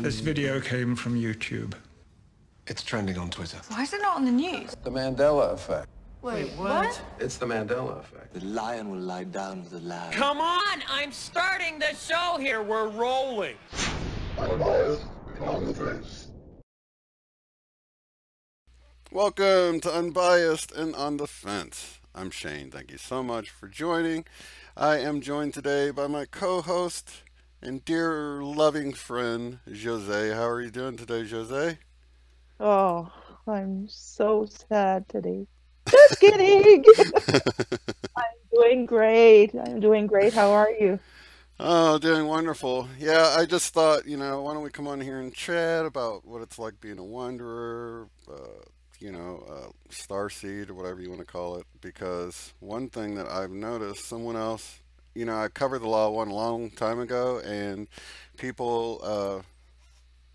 This video came from YouTube. It's trending on Twitter. Why is it not on the news? The Mandela Effect. Wait, what? It's the Mandela Effect. The lion will lie down with the lamb. Come on! I'm starting the show here! We're rolling! Welcome to Unbiased and On the Fence. I'm Shane. Thank you so much for joining. I am joined today by my co-host and dear loving friend, Josee. How are you doing today, Josee? Oh, I'm so sad today. Just kidding. I'm doing great. I'm doing great. How are you? Oh, doing wonderful. Yeah, I just thought, why don't we come on here and chat about what it's like being a wanderer, starseed or whatever you want to call it. Because one thing that I've noticed, someone else, I covered the Law of One a long time ago, and people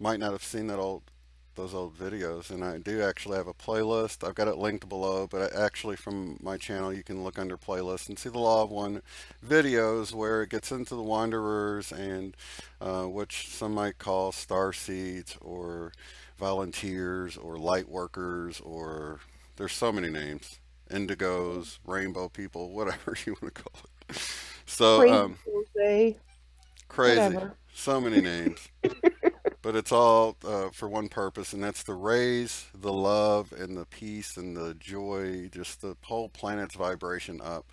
might not have seen those old videos, and I do actually have a playlist. I've got it linked below, but actually from my channel you can look under playlists and see the Law of One videos where it gets into the wanderers, and which some might call starseeds or volunteers or light workers, or there's so many names, indigos, rainbow people, whatever you want to call it. So crazy, Whatever. So many names. But it's all for one purpose, and that's to raise the love and the peace and the joy, just the whole planet's vibration up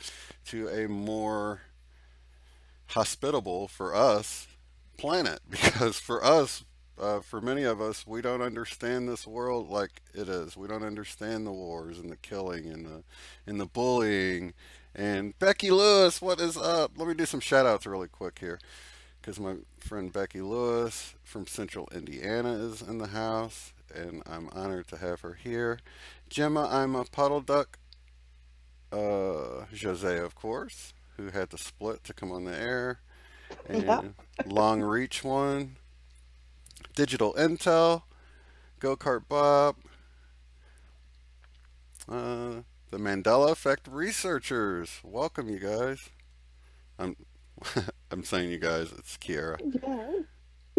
to a more hospitable for us planet. Because for us, for many of us, we don't understand this world like it is. We don't understand the wars and the killing and the bullying. And Becky Lewis, what is up? Let me do some shout outs really quick here, because my friend Becky Lewis from Central Indiana is in the house, and I'm honored to have her here. Gemma, I'm a puddle duck. Josee, of course, who had to split to come on the air. And Yeah. Long Reach One. Digital Intel. Go-Kart Bob. The Mandela Effect researchers. Welcome, you guys. I'm saying you guys, it's Kiara.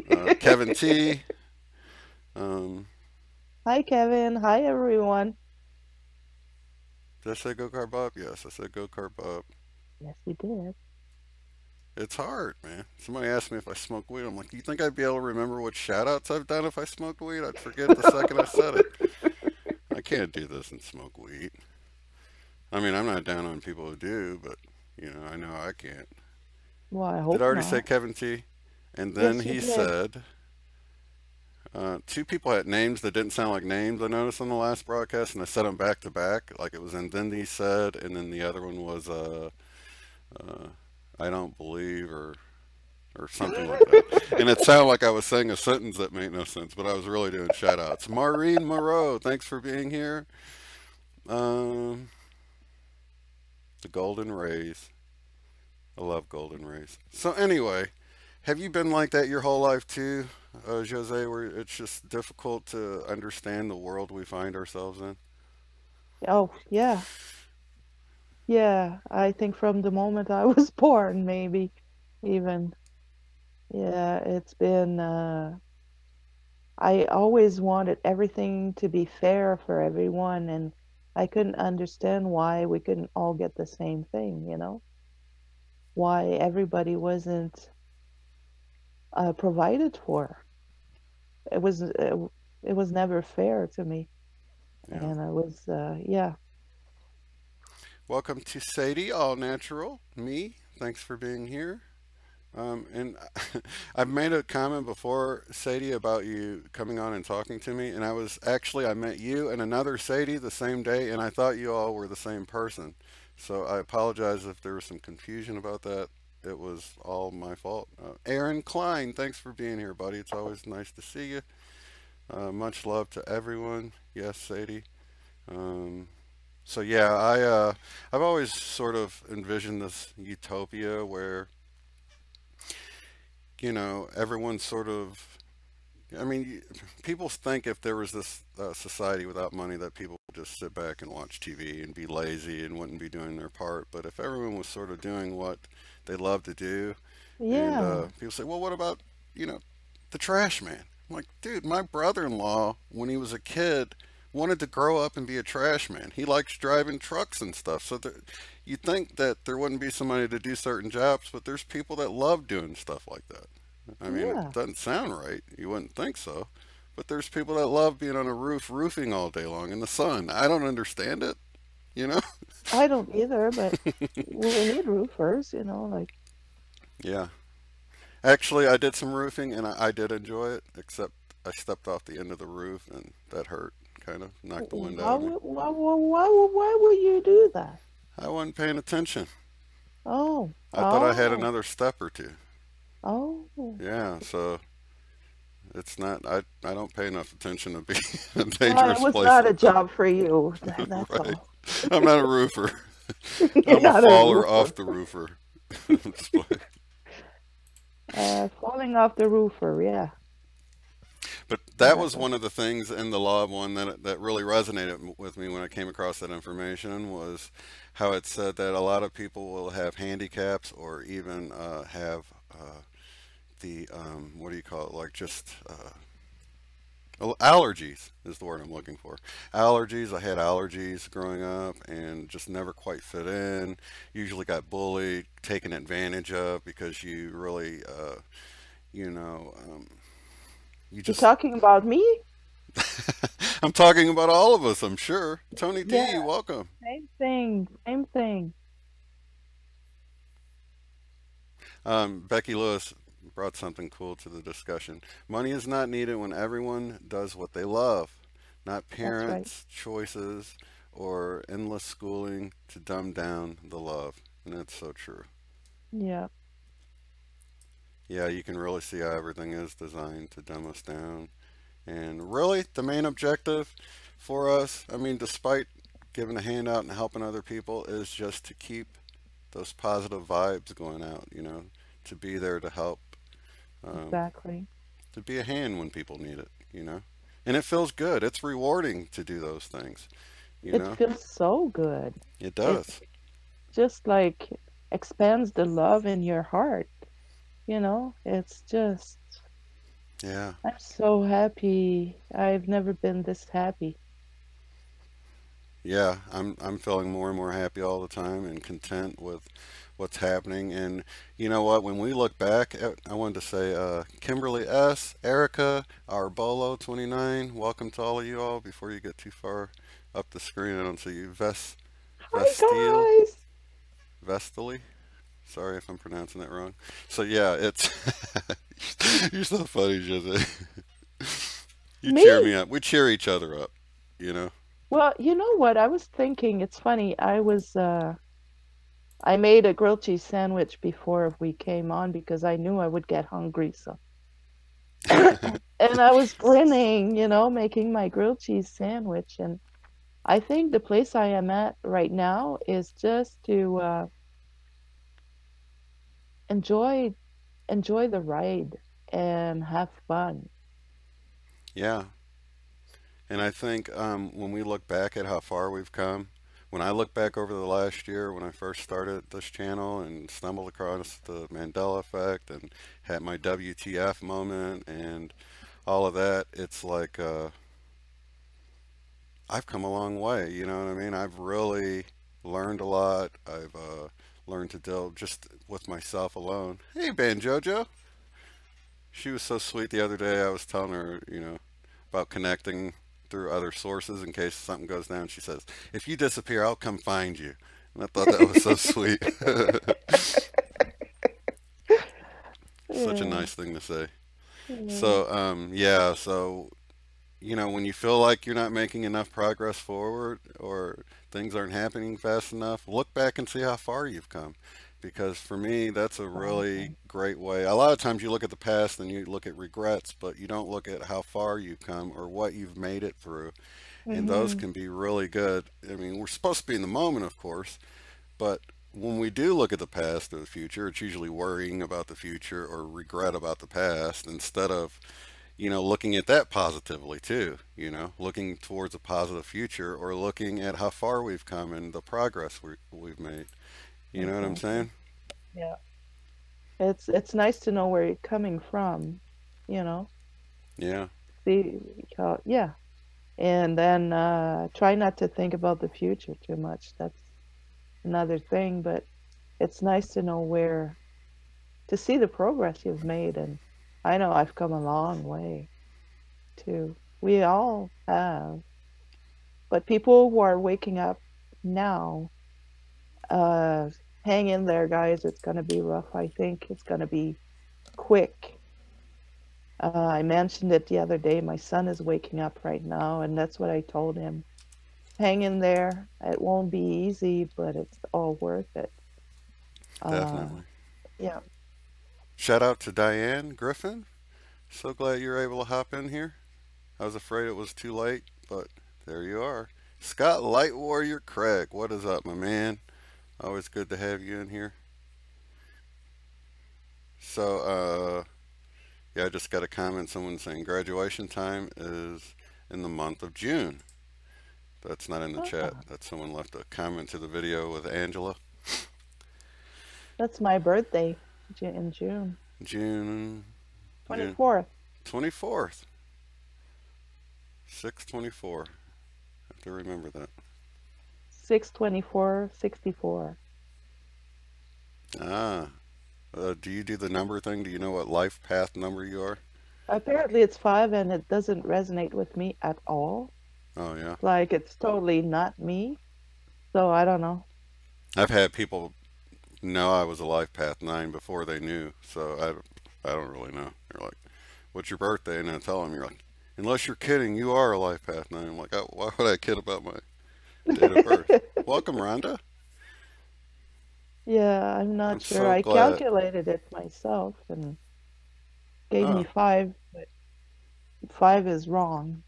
Yeah. Kevin T. Hi, Kevin. Hi, everyone. Did I say Go-Kart Bob? Yes, I said Go-Kart Bob. Yes, you did. It's hard, man. Somebody asked me if I smoke weed. I'm like, you think I'd be able to remember what shout-outs I've done if I smoked weed? I'd forget the second I said it. I can't do this and smoke weed. I mean, I'm not down on people who do, but, I know I can't. Well, I hope Did I already not. say Kevin T? And then Yes, you he did. said, two people had names that didn't sound like names, I noticed on the last broadcast, and I said them back to back. Like it was, and then he said, and then the other one was, I don't believe, or something like that. And it sounded like I was saying a sentence that made no sense, but I was really doing shout outs. Maureen Moreau, thanks for being here. The Golden Rays. I love Golden Rays. So anyway, have you been like that your whole life too, Josee, where it's just difficult to understand the world we find ourselves in? Oh, yeah. Yeah, I think from the moment I was born, maybe even. Yeah, it's been, I always wanted everything to be fair for everyone, and I couldn't understand why we couldn't all get the same thing, why everybody wasn't provided for. It was never fair to me. Yeah. And I was, yeah. Welcome to Sadie, All Natural. Me, thanks for being here. And I've made a comment before, Sadie, about you coming on and talking to me, and I met you and another Sadie the same day, and I thought you all were the same person. So I apologize if there was some confusion about that. It was all my fault. Aaron Klein, thanks for being here, buddy. It's always nice to see you. Much love to everyone. Yes, Sadie. So yeah, I've always sort of envisioned this utopia where, everyone's sort of, I mean, people think if there was this society without money that people would just sit back and watch TV and be lazy and wouldn't be doing their part. But if everyone was sort of doing what they love to do, and Yeah. people say, well, what about, you know, the trash man? I'm like, dude, my brother-in-law, when he was a kid, wanted to grow up and be a trash man. He likes driving trucks and stuff. So you'd think that there wouldn't be somebody to do certain jobs, but there's people that love doing stuff like that. I mean, it Yeah. doesn't sound right. You wouldn't think so. But there's people that love being on a roof roofing all day long in the sun. I don't understand it, you know? I don't either, but we need roofers, you know, like. Yeah. Actually, I did some roofing and I did enjoy it, except I stepped off the end of the roof and that hurt, kind of knocked the wind out of me. Why would you do that? I wasn't paying attention. Oh. I thought I had Oh. another step or two. Oh. Yeah, so it's not, I don't pay enough attention to be in Well, dangerous it was places. not a job for you. That's Right. all. I'm not a roofer. You're I'm a not a faller roofer. off the roofer. Just playing. Falling off the roofer, yeah. But that was one of the things in the Law of One that really resonated with me when I came across that information, was how it said that a lot of people will have handicaps or even have the what do you call it, like just allergies is the word I'm looking for. Allergies. I had allergies growing up and just never quite fit in. Usually got bullied, taken advantage of because you really, you know, you You just. talking about me? I'm talking about all of us, I'm sure. Tony T, Yeah. welcome. Same thing. Same thing. Becky Lewis brought something cool to the discussion. Money is not needed when everyone does what they love, not That's right. parents' choices or endless schooling to dumb down the love. And that's so true. Yeah. Yeah, you can really see how everything is designed to dumb us down. And really, the main objective for us, I mean, despite giving a handout and helping other people, is just to keep those positive vibes going out, you know, to be there to help, Exactly. to be a hand when people need it, you know. And it feels good. It's rewarding to do those things, you It know. feels so good. It does. Just like expands the love in your heart. You know, it's just, Yeah. I'm so happy. I've never been this happy. Yeah, I'm feeling more and more happy all the time and content with what's happening. And you know what? When we look back, I wanted to say, Kimberly S, Erica, Arbolo 29, welcome to all of you all. Before you get too far up the screen, I don't see you. Vestile, Hi, guys. Vestily. Sorry if I'm pronouncing that wrong. So yeah, it's you're so funny, Josee. You cheer Me? me up. We cheer each other up, you know. Well, you know what? I was thinking, it's funny. I made a grilled cheese sandwich before we came on because I knew I would get hungry. So, and I was grinning, you know, making my grilled cheese sandwich. And I think the place I am at right now is just to enjoy the ride and have fun. Yeah. And I think when we look back at how far we've come, when I look back over the last year when I first started this channel and stumbled across the Mandela Effect and had my WTF moment and all of that, it's like I've come a long way, you know what I mean? I've really learned a lot. I've learned to deal just with myself alone. Hey, Ben Jojo. She was so sweet the other day. I was telling her, you know, about connecting through other sources in case something goes down. She says, if you disappear, I'll come find you. And I thought that was so sweet. Such a Yeah. nice thing to say. Yeah. So, yeah, so, you know, when you feel like you're not making enough progress forward or things aren't happening fast enough, look back and see how far you've come. Because for me, that's a really great way. A lot of times you look at the past and you look at regrets, but you don't look at how far you've come or what you've made it through. And those can be really good. I mean, we're supposed to be in the moment, of course, but when we do look at the past or the future, it's usually worrying about the future or regret about the past instead of, looking at that positively too, looking towards a positive future, or looking at how far we've come and the progress we've made. You know what I'm Exactly. saying? Yeah. It's nice to know where you're coming from, you know. Yeah, See how, yeah. And then try not to think about the future too much. That's another thing, but it's nice to know where to see the progress you've made. And I know I've come a long way too. We all have. But people who are waking up now, uh, hang in there, guys. It's going to be rough. I think it's going to be quick. I mentioned it the other day. My son is waking up right now, and that's what I told him. Hang in there. It won't be easy, but it's all worth it. Uh, definitely. yeah. Shout out to Diane Griffin. So glad you're able to hop in here. I was afraid it was too late, but there you are. Scott Light Warrior Craig, what is up, my man? Always good to have you in here. So, yeah, I just got a comment. Someone saying graduation time is in the month of June. That's not in the chat. Ah, That's someone left a comment to the video with Angela. that's my birthday in June. June, June 24th. 24th. 6/24. Have to remember that. 6/24/64. Ah, do you do the number thing? Do you know what life path number you are? Apparently it's 5 and it doesn't resonate with me at all. Oh, yeah. Like it's totally not me. So I don't know. I've had people know I was a life path 9 before they knew, so I don't really know. They're like, what's your birthday? And I tell them, you're like, unless you're kidding, you are a life path 9. I'm like, oh, why would I kid about my date of birth? Welcome, Rhonda. Yeah, I'm not I'm sure. so I glad. calculated it myself and gave me Oh, 5, but 5 is wrong.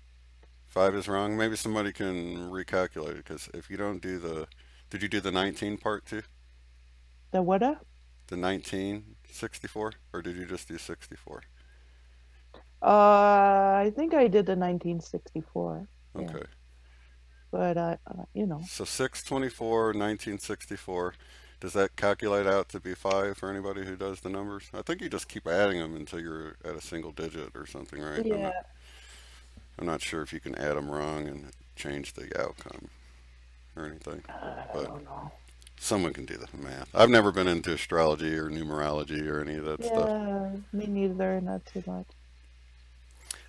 5 is wrong. Maybe somebody can recalculate it, because if you don't do did you do the 19 part too? The what? The 1964? Or did you just do 64? I think I did the 1964. Yeah, Okay. but you know, So 6/24, 1964. Does that calculate out to be 5 for anybody who does the numbers? I think you just keep adding them until you're at a single digit or something, right? yeah, I'm not sure if you can add them wrong and change the outcome or anything, I but don't know. someone can do the math. I've never been into astrology or numerology or any of that stuff. Yeah, me neither, not too much.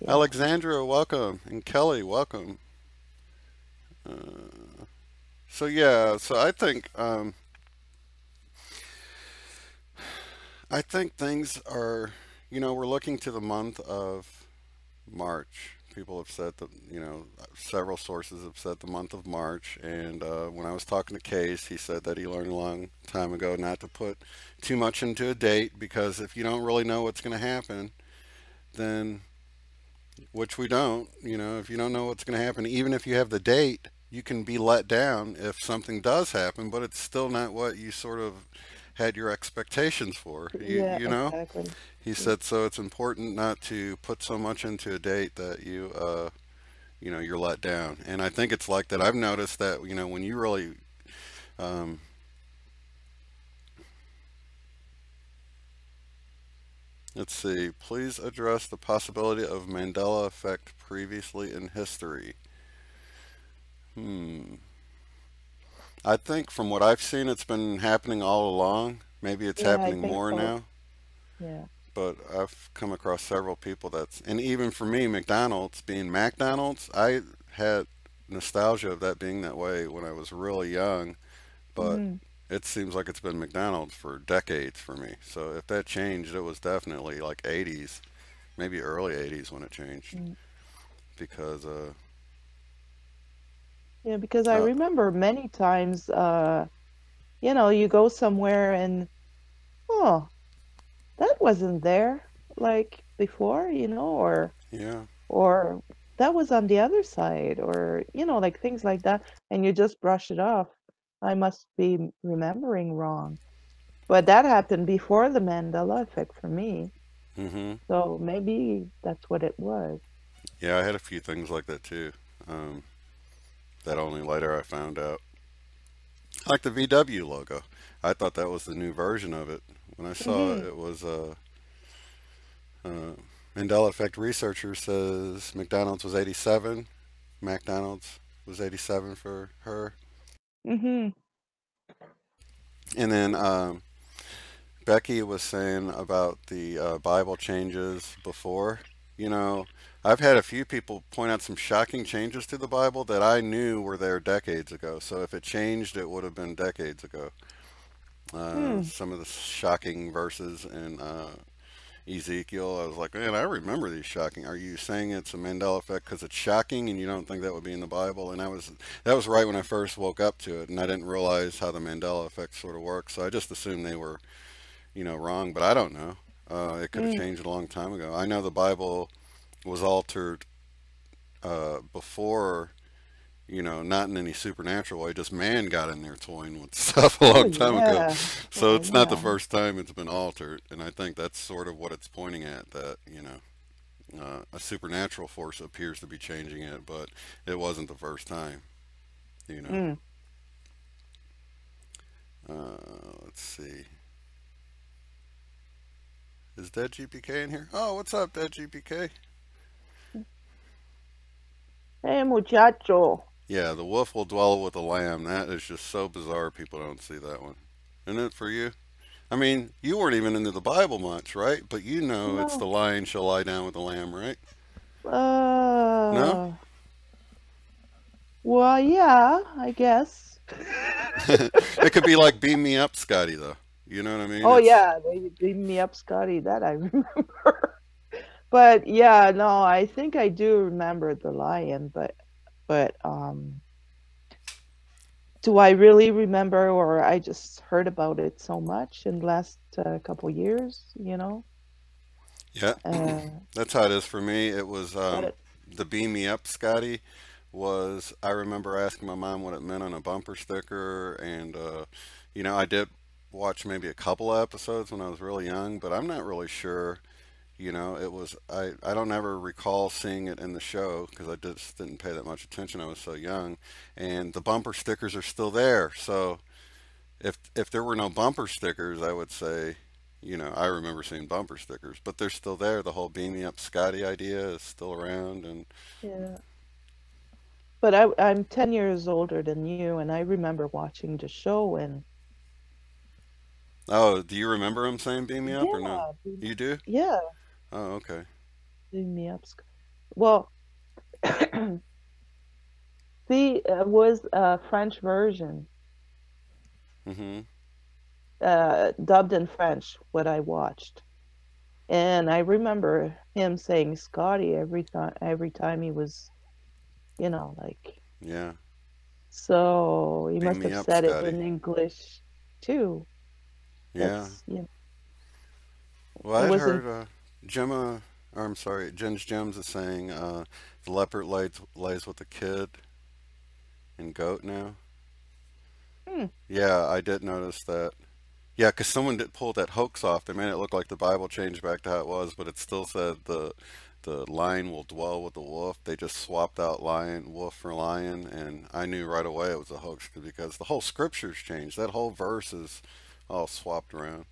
Yeah, Alexandra, welcome, and Kelly, welcome. Uh, so yeah, so I think things are, we're looking to the month of March. People have said that, several sources have said the month of March. And when I was talking to Case, he said that he learned a long time ago not to put too much into a date, because if you don't really know what's going to happen, then, which we don't, if you don't know what's going to happen, even if you have the date, you can be let down if something does happen, but it's still not what you sort of had your expectations for. yeah, You know? exactly. He Yeah, said, so it's important not to put so much into a date that you're let down. And I think it's like that. I've noticed that, when you really, um, let's see, please address the possibility of Mandela effect previously in history. Hmm. I think from what I've seen, it's been happening all along. Maybe it's yeah, I happening think more so. now. Yeah, But I've come across several people and even for me, McDonald's being McDonald's, I had nostalgia of that being that way when I was really young, but hmm, it seems like it's been McDonald's for decades for me. So if that changed, it was definitely like 80s, maybe early 80s when it changed, mm. because, Yeah, because I uh, remember many times, you go somewhere and oh, that wasn't there like before, yeah, or that was on the other side, or like things like that, and you just brush it off. I must be remembering wrong. But that happened before the Mandela effect for me. Mm-hmm. So maybe that's what it was. Yeah, I had a few things like that too. That only later I found out. Like the VW logo. I thought that was the new version of it. When I saw it, Hmm. it was Mandela Effect researcher says McDonald's was 87. McDonald's was 87 for her. Hmm. And then Becky was saying about the Bible changes before. You know, I've had a few people point out some shocking changes to the Bible that I knew were there decades ago. So if it changed, it would have been decades ago. Hmm. Some of the shocking verses in Ezekiel, I was like, man, I remember these shocking. Are you saying it's a Mandela effect because it's shocking and you don't think that would be in the Bible? And that was right when I first woke up to it, and I didn't realize how the Mandela effect sort of works. So I just assumed they were, wrong, but I don't know. It could have Hmm. changed a long time ago. I know the Bible was altered before, not in any supernatural way, just man got in there toying with stuff a Oh long time ago. yeah. So Oh it's not the yeah. first time it's been altered, and I think that's sort of what it's pointing at, that, a supernatural force appears to be changing it, but it wasn't the first time, you know. Hmm. Let's see. Is Dead GPK in here? Oh, what's up, Dead GPK? Hey muchacho. Yeah, the wolf will dwell with the lamb. That is just so bizarre. People don't see that one. Isn't it for you? I mean, you weren't even into the Bible much, right? But you know it's the No. lion shall lie down with the lamb, right? No? Uh. Well, yeah, I guess. It could be like beam me up, Scotty, though. You know what I mean? Oh It's yeah, they beat me up, Scotty. That I remember. But yeah, no, I think I do remember the lion, but do I really remember, or I just heard about it so much in the last couple years, you know? yeah. Uh, That's how it is for me. It was but the beam me up, Scotty. Was I remember asking my mom what it meant on a bumper sticker, and I did watch maybe a couple of episodes when I was really young, but I'm not really sure. It was I don't ever recall seeing it in the show because I just didn't pay that much attention. I was so young, and the bumper stickers are still there. So if there were no bumper stickers, I would say, I remember seeing bumper stickers, but they're still there. The whole beam me up Scotty idea is still around, and yeah, but I'm 10 years older than you, and I remember watching the show, and oh, do you remember him saying beam me up or no? yeah, You do? yeah, Oh, okay. beat me up. Well, see, it was a French version, Mhm. dubbed in French, what I watched. And I remember him saying Scotty every time he was, like, Yeah. so he Beam must me have up, said it Scotty. in English too. Yeah. Well, It I'd wasn't. heard Gemma, or I'm sorry, Jen's Gems is saying the leopard lays with the kid and goat now. Hmm. Yeah, I did notice that. Yeah, because someone did pull that hoax off. They made it look like the Bible changed back to how it was, but it still said the lion will dwell with the wolf. They just swapped out wolf for lion, and I knew right away it was a hoax because the whole scriptures changed. That whole verse is all swapped around.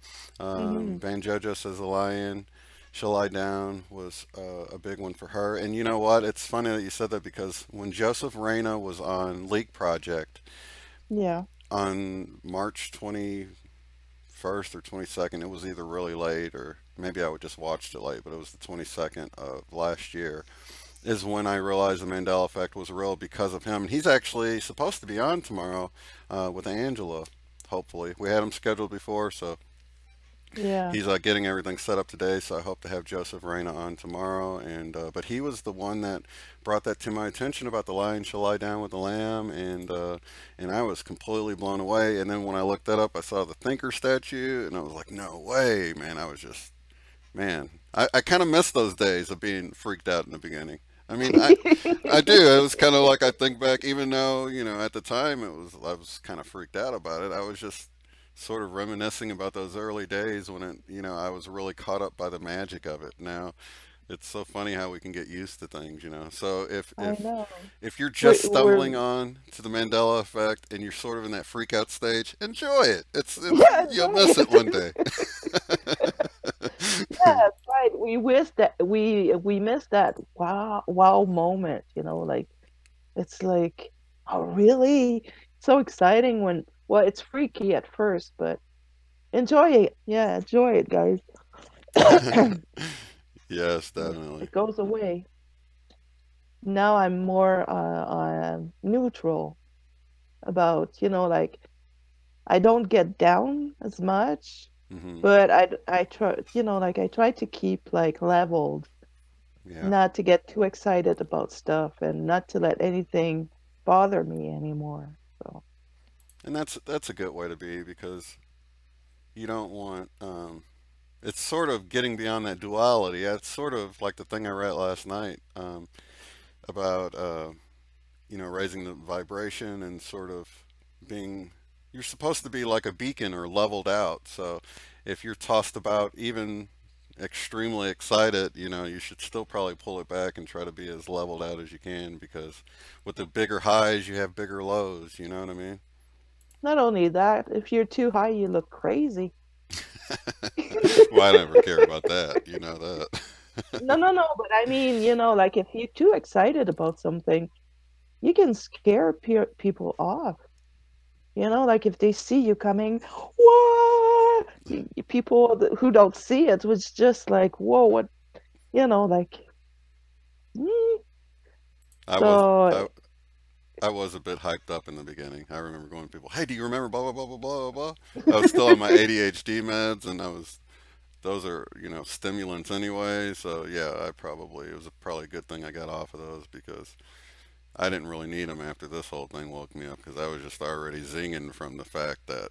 Hmm. Van Jojo says the lion shall lie down was a big one for her. And you know what? It's funny that you said that because when Joseph Reno was on Leak Project Yeah. on March 21st or 22nd, it was either really late or maybe I would just watched it late, but it was the 22nd of last year, is when I realized the Mandela effect was real because of him. And he's actually supposed to be on tomorrow with Angela, hopefully. We had him scheduled before, so Yeah. he's getting everything set up today, so I hope to have Joseph Reyna on tomorrow. And but he was the one that brought that to my attention about the lion shall lie down with the lamb, and I was completely blown away. And then when I looked that up, I saw the thinker statue, and I was like, no way, man. I was just, man, I kind of miss those days of being freaked out in the beginning. I mean, I do. It was kind of like I think back, even though at the time I was kind of freaked out about it. I was just sort of reminiscing about those early days when it, you know, I was really caught up by the magic of it. Now, it's so funny how we can get used to things, you know. So I know. if you're just We're stumbling on to the Mandela effect and you're sort of in that freak out stage, enjoy it. yeah, You'll enjoy miss it one day. Yeah, that's right. We wish that we missed that wow moment, you know, like it's like, oh really? So exciting when well, it's freaky at first, but enjoy it. Yeah, enjoy it, guys. Yes, definitely. It goes away. Now I'm more neutral about, you know, like I don't get down as much, Hmm. but I try, you know, like I try to keep like leveled, Yeah. not to get too excited about stuff and not to let anything bother me anymore. So, And that's a good way to be because you don't want it's sort of getting beyond that duality. That's sort of like the thing I read last night about you know, raising the vibration and sort of being, you're supposed to be like a beacon or leveled out. So if you're tossed about even extremely excited, you know, you should still probably pull it back and try to be as leveled out as you can, because with the bigger highs, you have bigger lows, you know what I mean? not only that, if you're too high, you look crazy. Well, I never care about that, you know that. No, no, no, but I mean, you know, like if you're too excited about something, you can scare people off. You know, like if they see you coming, what? People who don't see it was just like, whoa, what? You know, like, mm. I was So I, I was a bit hyped up in the beginning. I remember going to people, "Hey, do you remember blah blah blah blah blah blah?" I was still on my ADHD meds, and those are, you know, stimulants anyway. So yeah, it was probably a good thing I got off of those because I didn't really need them after this whole thing woke me up, because I was just already zinging from the fact that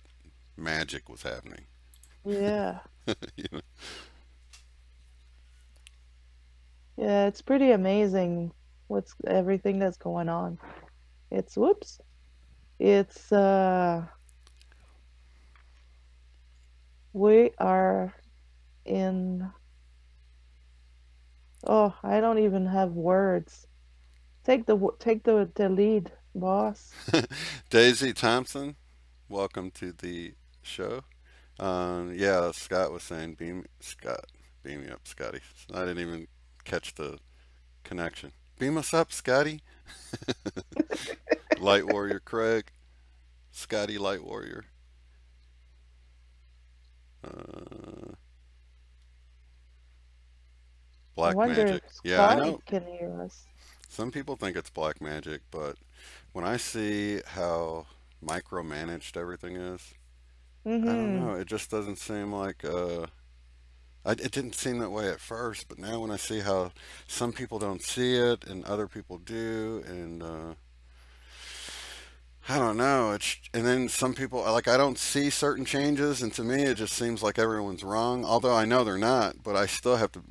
magic was happening. yeah, You know? yeah, it's pretty amazing what's everything that's going on. It's whoops. It's we are in oh, I don't even have words. Take the lead, boss. Daisy Thompson, welcome to the show. Yeah, Scott was saying, beam me up, Scotty. I didn't even catch the connection. Beam us up, Scotty. Light Warrior Craig, Scotty Light Warrior. Uh, I Black wonder if Magic. Yeah, I Scotty know can hear us. some people think it's black magic, but when I see how micromanaged everything is, I don't Mm-hmm. know. It just doesn't seem like it didn't seem that way at first, but now when I see how some people don't see it and other people do, and I don't know. And then some people, like, I don't see certain changes, and to me it just seems like everyone's wrong. Although I know they're not, but I still have to,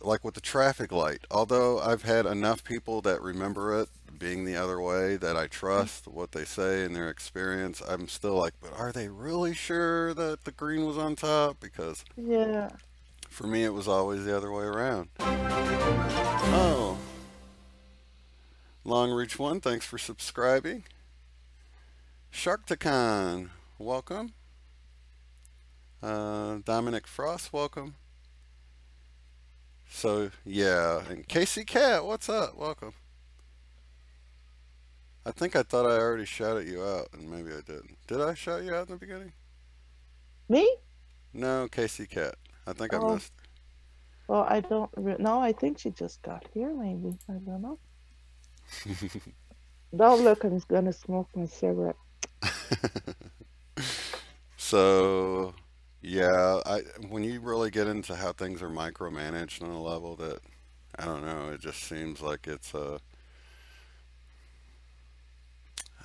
like with the traffic light. Although I've had enough people that remember it being the other way, that I trust what they say and their experience, I'm still like, but are they really sure that the green was on top? Because Yeah. for me, it was always the other way around. Oh, Long Reach One, thanks for subscribing. Sharktacon, welcome. Dominic Frost, welcome. So, yeah, and Casey Cat, what's up? Welcome. I think I thought I already shouted you out, and maybe I didn't. Did I shout you out in the beginning? Me? No, Casey Cat. I think I Oh, missed. well, I don't no, I think she just got here maybe. I don't know. Don't look, I'm gonna smoke my cigarette. So, yeah, when you really get into how things are micromanaged on a level that, I don't know, it just seems like it's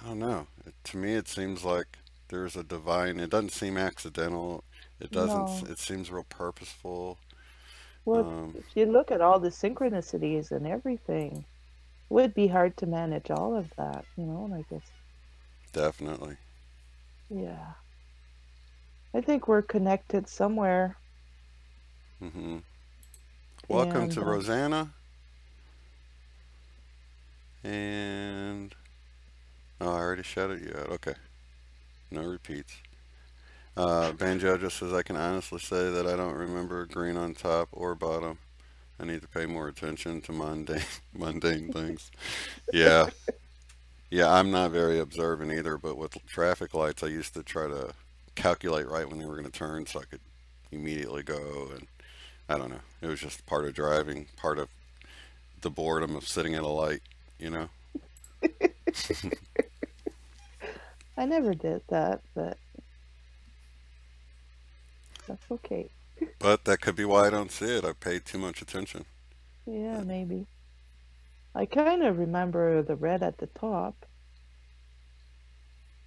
I don't know. To me, it seems like there's a divine. It doesn't seem accidental. It doesn't. No. It seems real purposeful. Well, Um, if you look at all the synchronicities and everything, it would be hard to manage all of that, you know, like it's Definitely. yeah. I think we're connected somewhere. Mm-hmm. Welcome And to Rosanna. And oh, I already shouted you out. Okay, no repeats. Banjo just says, I can honestly say that I don't remember green on top or bottom. I need to pay more attention to mundane things. Yeah, yeah, I'm not very observant either, but with traffic lights, I used to try to calculate right when they were going to turn so I could immediately go. And I don't know. It was just part of driving, part of the boredom of sitting at a light, you know? I never did that, but that's okay. But that could be why I don't see it. I paid too much attention. Yeah, maybe. I kind of remember the red at the top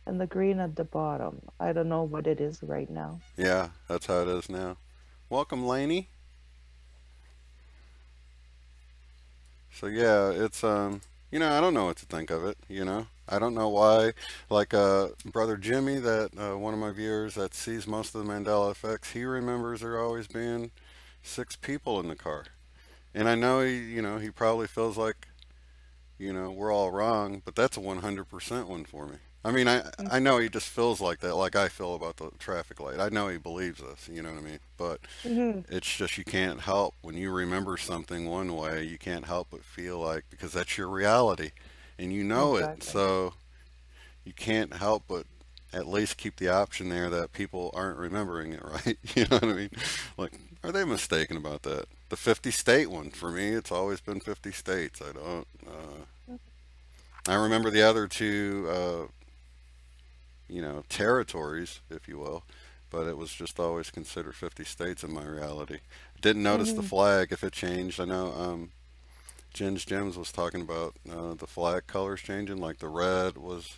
and the green at the bottom. I don't know what it is right now. Yeah, that's how it is now. Welcome, Laney. So yeah, it's you know, I don't know what to think of it, you know. I don't know why, like brother Jimmy, that one of my viewers that sees most of the Mandela effects, he remembers there always being 6 people in the car. And I know he, you know, he probably feels like, you know, we're all wrong, but that's a 100% one for me. I mean, I know he just feels like that, like I feel about the traffic light. I know he believes this, you know what I mean? But Mm-hmm. it's just you can't help when you remember something one way, you can't help but feel like, because that's your reality and you know it, Exactly. so you can't help but at least keep the option there that people aren't remembering it right. You know what I mean? Like, are they mistaken about that? The 50 state one, for me, it's always been 50 states. I don't, I remember the other two, you know, territories, if you will, but it was just always considered 50 states in my reality. Didn't notice the Mm-hmm. flag if it changed. I know Jen's Gems was talking about the flag colors changing, like the red was,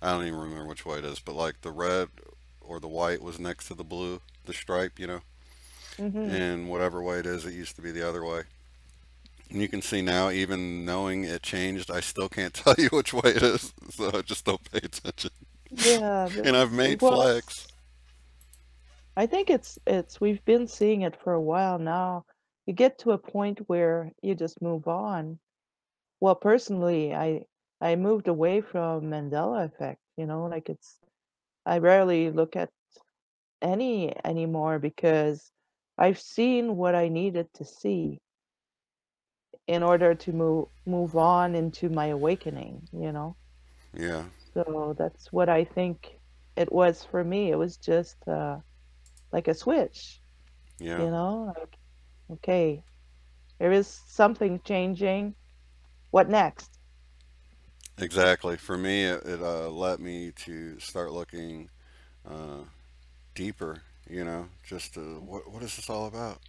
I don't even remember which way it is, but like the red or the white was next to the blue, the stripe, you know, Mm-hmm. and whatever way it is, it used to be the other way. And you can see now, even knowing it changed, I still can't tell you which way it is, so I just don't pay attention. Yeah, And I've made well, flags. I think it's we've been seeing it for a while now. You get to a point where you just move on. Well, personally, I moved away from Mandela effect, you know, like it's I rarely look at any anymore because I've seen what I needed to see in order to move on into my awakening, you know. Yeah, So that's what I think it was for me. It was just like a switch, yeah, you know, like okay, there is something changing. What next? exactly. For me, it led me to start looking uh, deeper, you know, just what is this all about?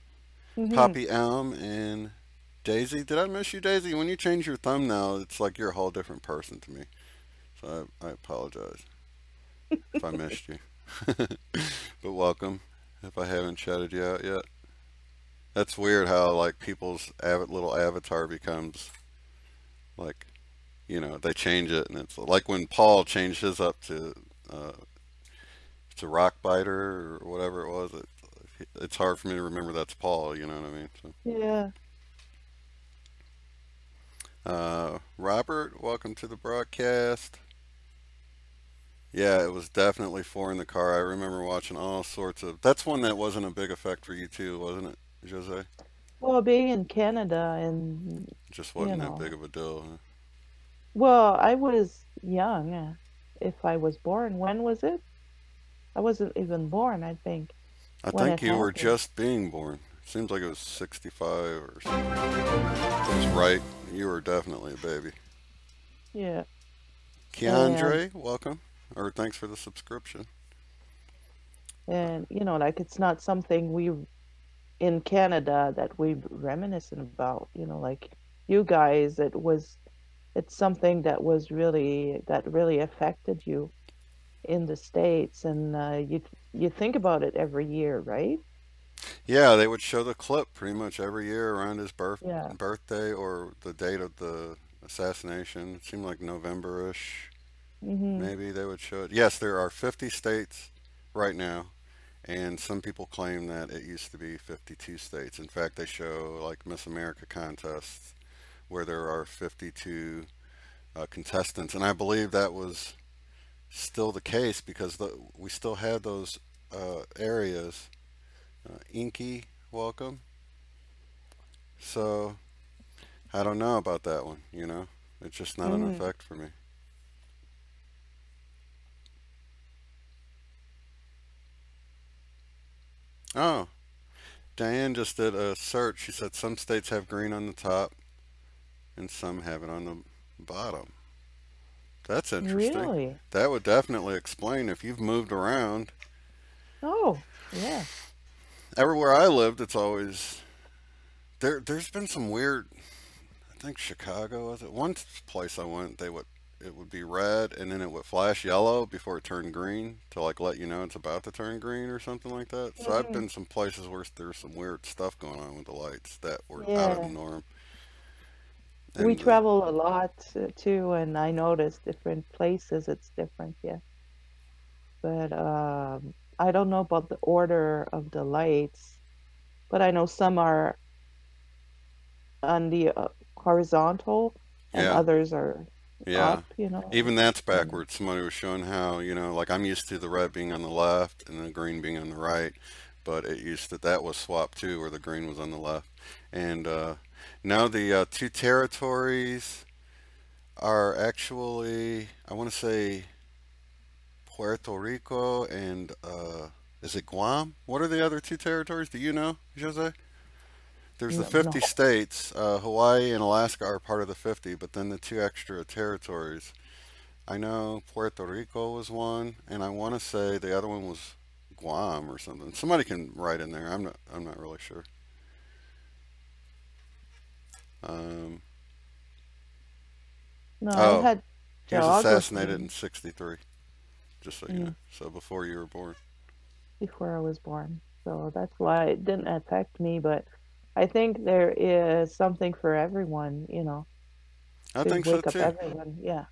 Hmm. Poppy Elm and Daisy. Did I miss you, Daisy? When you change your thumbnail, it's like you're a whole different person to me. So I apologize if I missed you. But welcome if I haven't shouted you out yet. That's weird how like people's little avatar becomes like, you know, they change it and it's like when Paul changed his up uh, to Rock Biter or whatever it was. It's hard for me to remember that's Paul. You know what I mean? So, Yeah. Robert, welcome to the broadcast. Yeah, it was definitely 4 in the car. I remember watching all sorts of. That's one that wasn't a big effect for you too, wasn't it, Jose? Well, being in Canada and Just you wasn't that big know, of a deal. Huh? well, I was young. If I was born, when was it? I wasn't even born, I think, I when it think you were happened. just being born. Seems like it was 65 or something. That was right. You were definitely a baby. Yeah. And Keandre, welcome. Or thanks for the subscription. and you know, like it's not something we in Canada that we reminiscent about, you know, like you guys, it's something that was really affected you in the States, and you think about it every year, right? Yeah, they would show the clip pretty much every year around his Yeah. birthday or the date of the assassination. It seemed like November-ish. Mm-hmm. Maybe they would show it. Yes, there are 50 states right now, And some people claim that it used to be 52 states. In fact, they show like Miss America contests where there are 52 contestants, and I believe that was still the case because we still had those areas. Inky, welcome. So I don't know about that one. You know, it's just not an effect for me. Oh, Diane just did a search. She said some states have green on the top and some have it on the bottom. That's interesting. Really? That would definitely explain if you've moved around. Oh, yeah. Everywhere I lived, it's always there's been some weird. I think Chicago was it. One place I went, it would be red and then it would flash yellow before it turned green to like let you know it's about to turn green or something like that. So I've been some places where there's some weird stuff going on with the lights that were out of the norm. And we travel a lot too, and I notice different places it's different, yeah. But I don't know about the order of the lights, but I know some are on the horizontal and others are up, you know. Even that's backwards. Somebody was showing how, you know, like I'm used to the red being on the left and the green being on the right, but it used to, that was swapped too, where the green was on the left. And now the two territories are actually, I want to say Puerto Rico and is it Guam? What are the other two territories? Do you know, Jose? There's the 50 states. Hawaii and Alaska are part of the 50, but then the two extra territories. I know Puerto Rico was one, and I want to say the other one was Guam or something. Somebody can write in there. I'm not really sure. No, I had he was assassinated in '63. Just so you know. So before you were born. Before I was born. So that's why it didn't affect me, but I think there is something for everyone, you know. I think so too. Wake up everyone, yeah.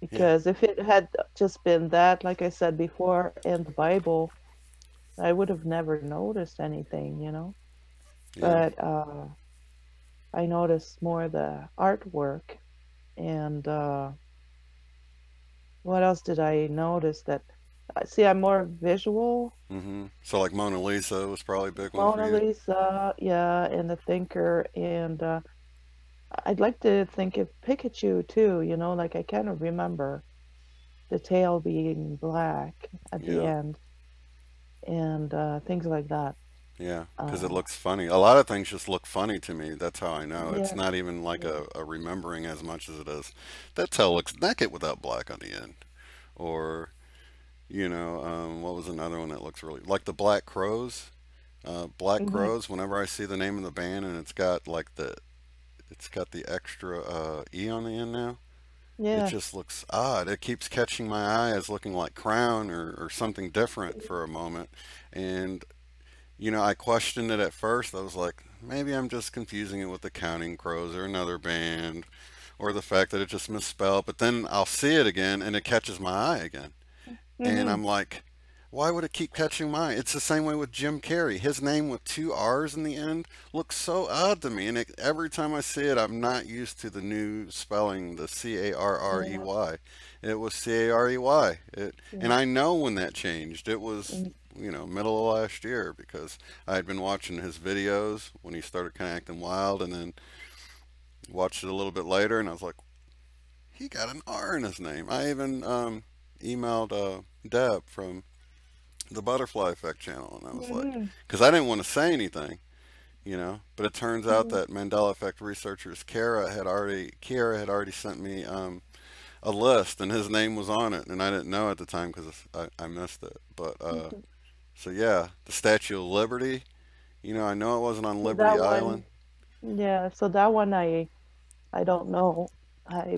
Because if it had just been that, like I said before, in the Bible, I would have never noticed anything, you know. But I noticed more the artwork, and what else did I notice? That see, I'm more visual. So like Mona Lisa was probably a big one for you. Mona Lisa, yeah, and the Thinker, and I'd like to think of Pikachu too, you know, like I kind of remember the tail being black at the end, and things like that. Yeah, because it looks funny. A lot of things just look funny to me. That's how I know. It's not even like a remembering as much as it is. That tail looks naked without black on the end. Or, you know, what was another one that looks really... Like the Black Crows. Black Crows, whenever I see the name of the band and it's got like it's got the extra E on the end now. It just looks odd. It keeps catching my eye as looking like Crown or something different for a moment. And... You know, I questioned it at first. I was like, maybe I'm just confusing it with the Counting Crows or another band, or the fact that it just misspelled. But then I'll see it again, and it catches my eye again. And I'm like, why would it keep catching my eye? It's the same way with Jim Carrey. His name with 2 R's in the end looks so odd to me. And every time I see it, I'm not used to the new spelling, the C-A-R-R-E-Y. It was C-A-R-E-Y. And I know when that changed. It was... you know, middle of last year, because I had been watching his videos when he started kind of acting wild, and then watched it a little bit later, and I was like, he got an R in his name. I even emailed Deb from the Butterfly Effect channel, and I was like, because I didn't want to say anything, you know, but it turns out that Mandela Effect researchers Kiera had already sent me a list, and his name was on it, and I didn't know at the time because I missed it. But so yeah, the Statue of Liberty, you know, I know it wasn't on Liberty Island. Yeah, so that one I don't know.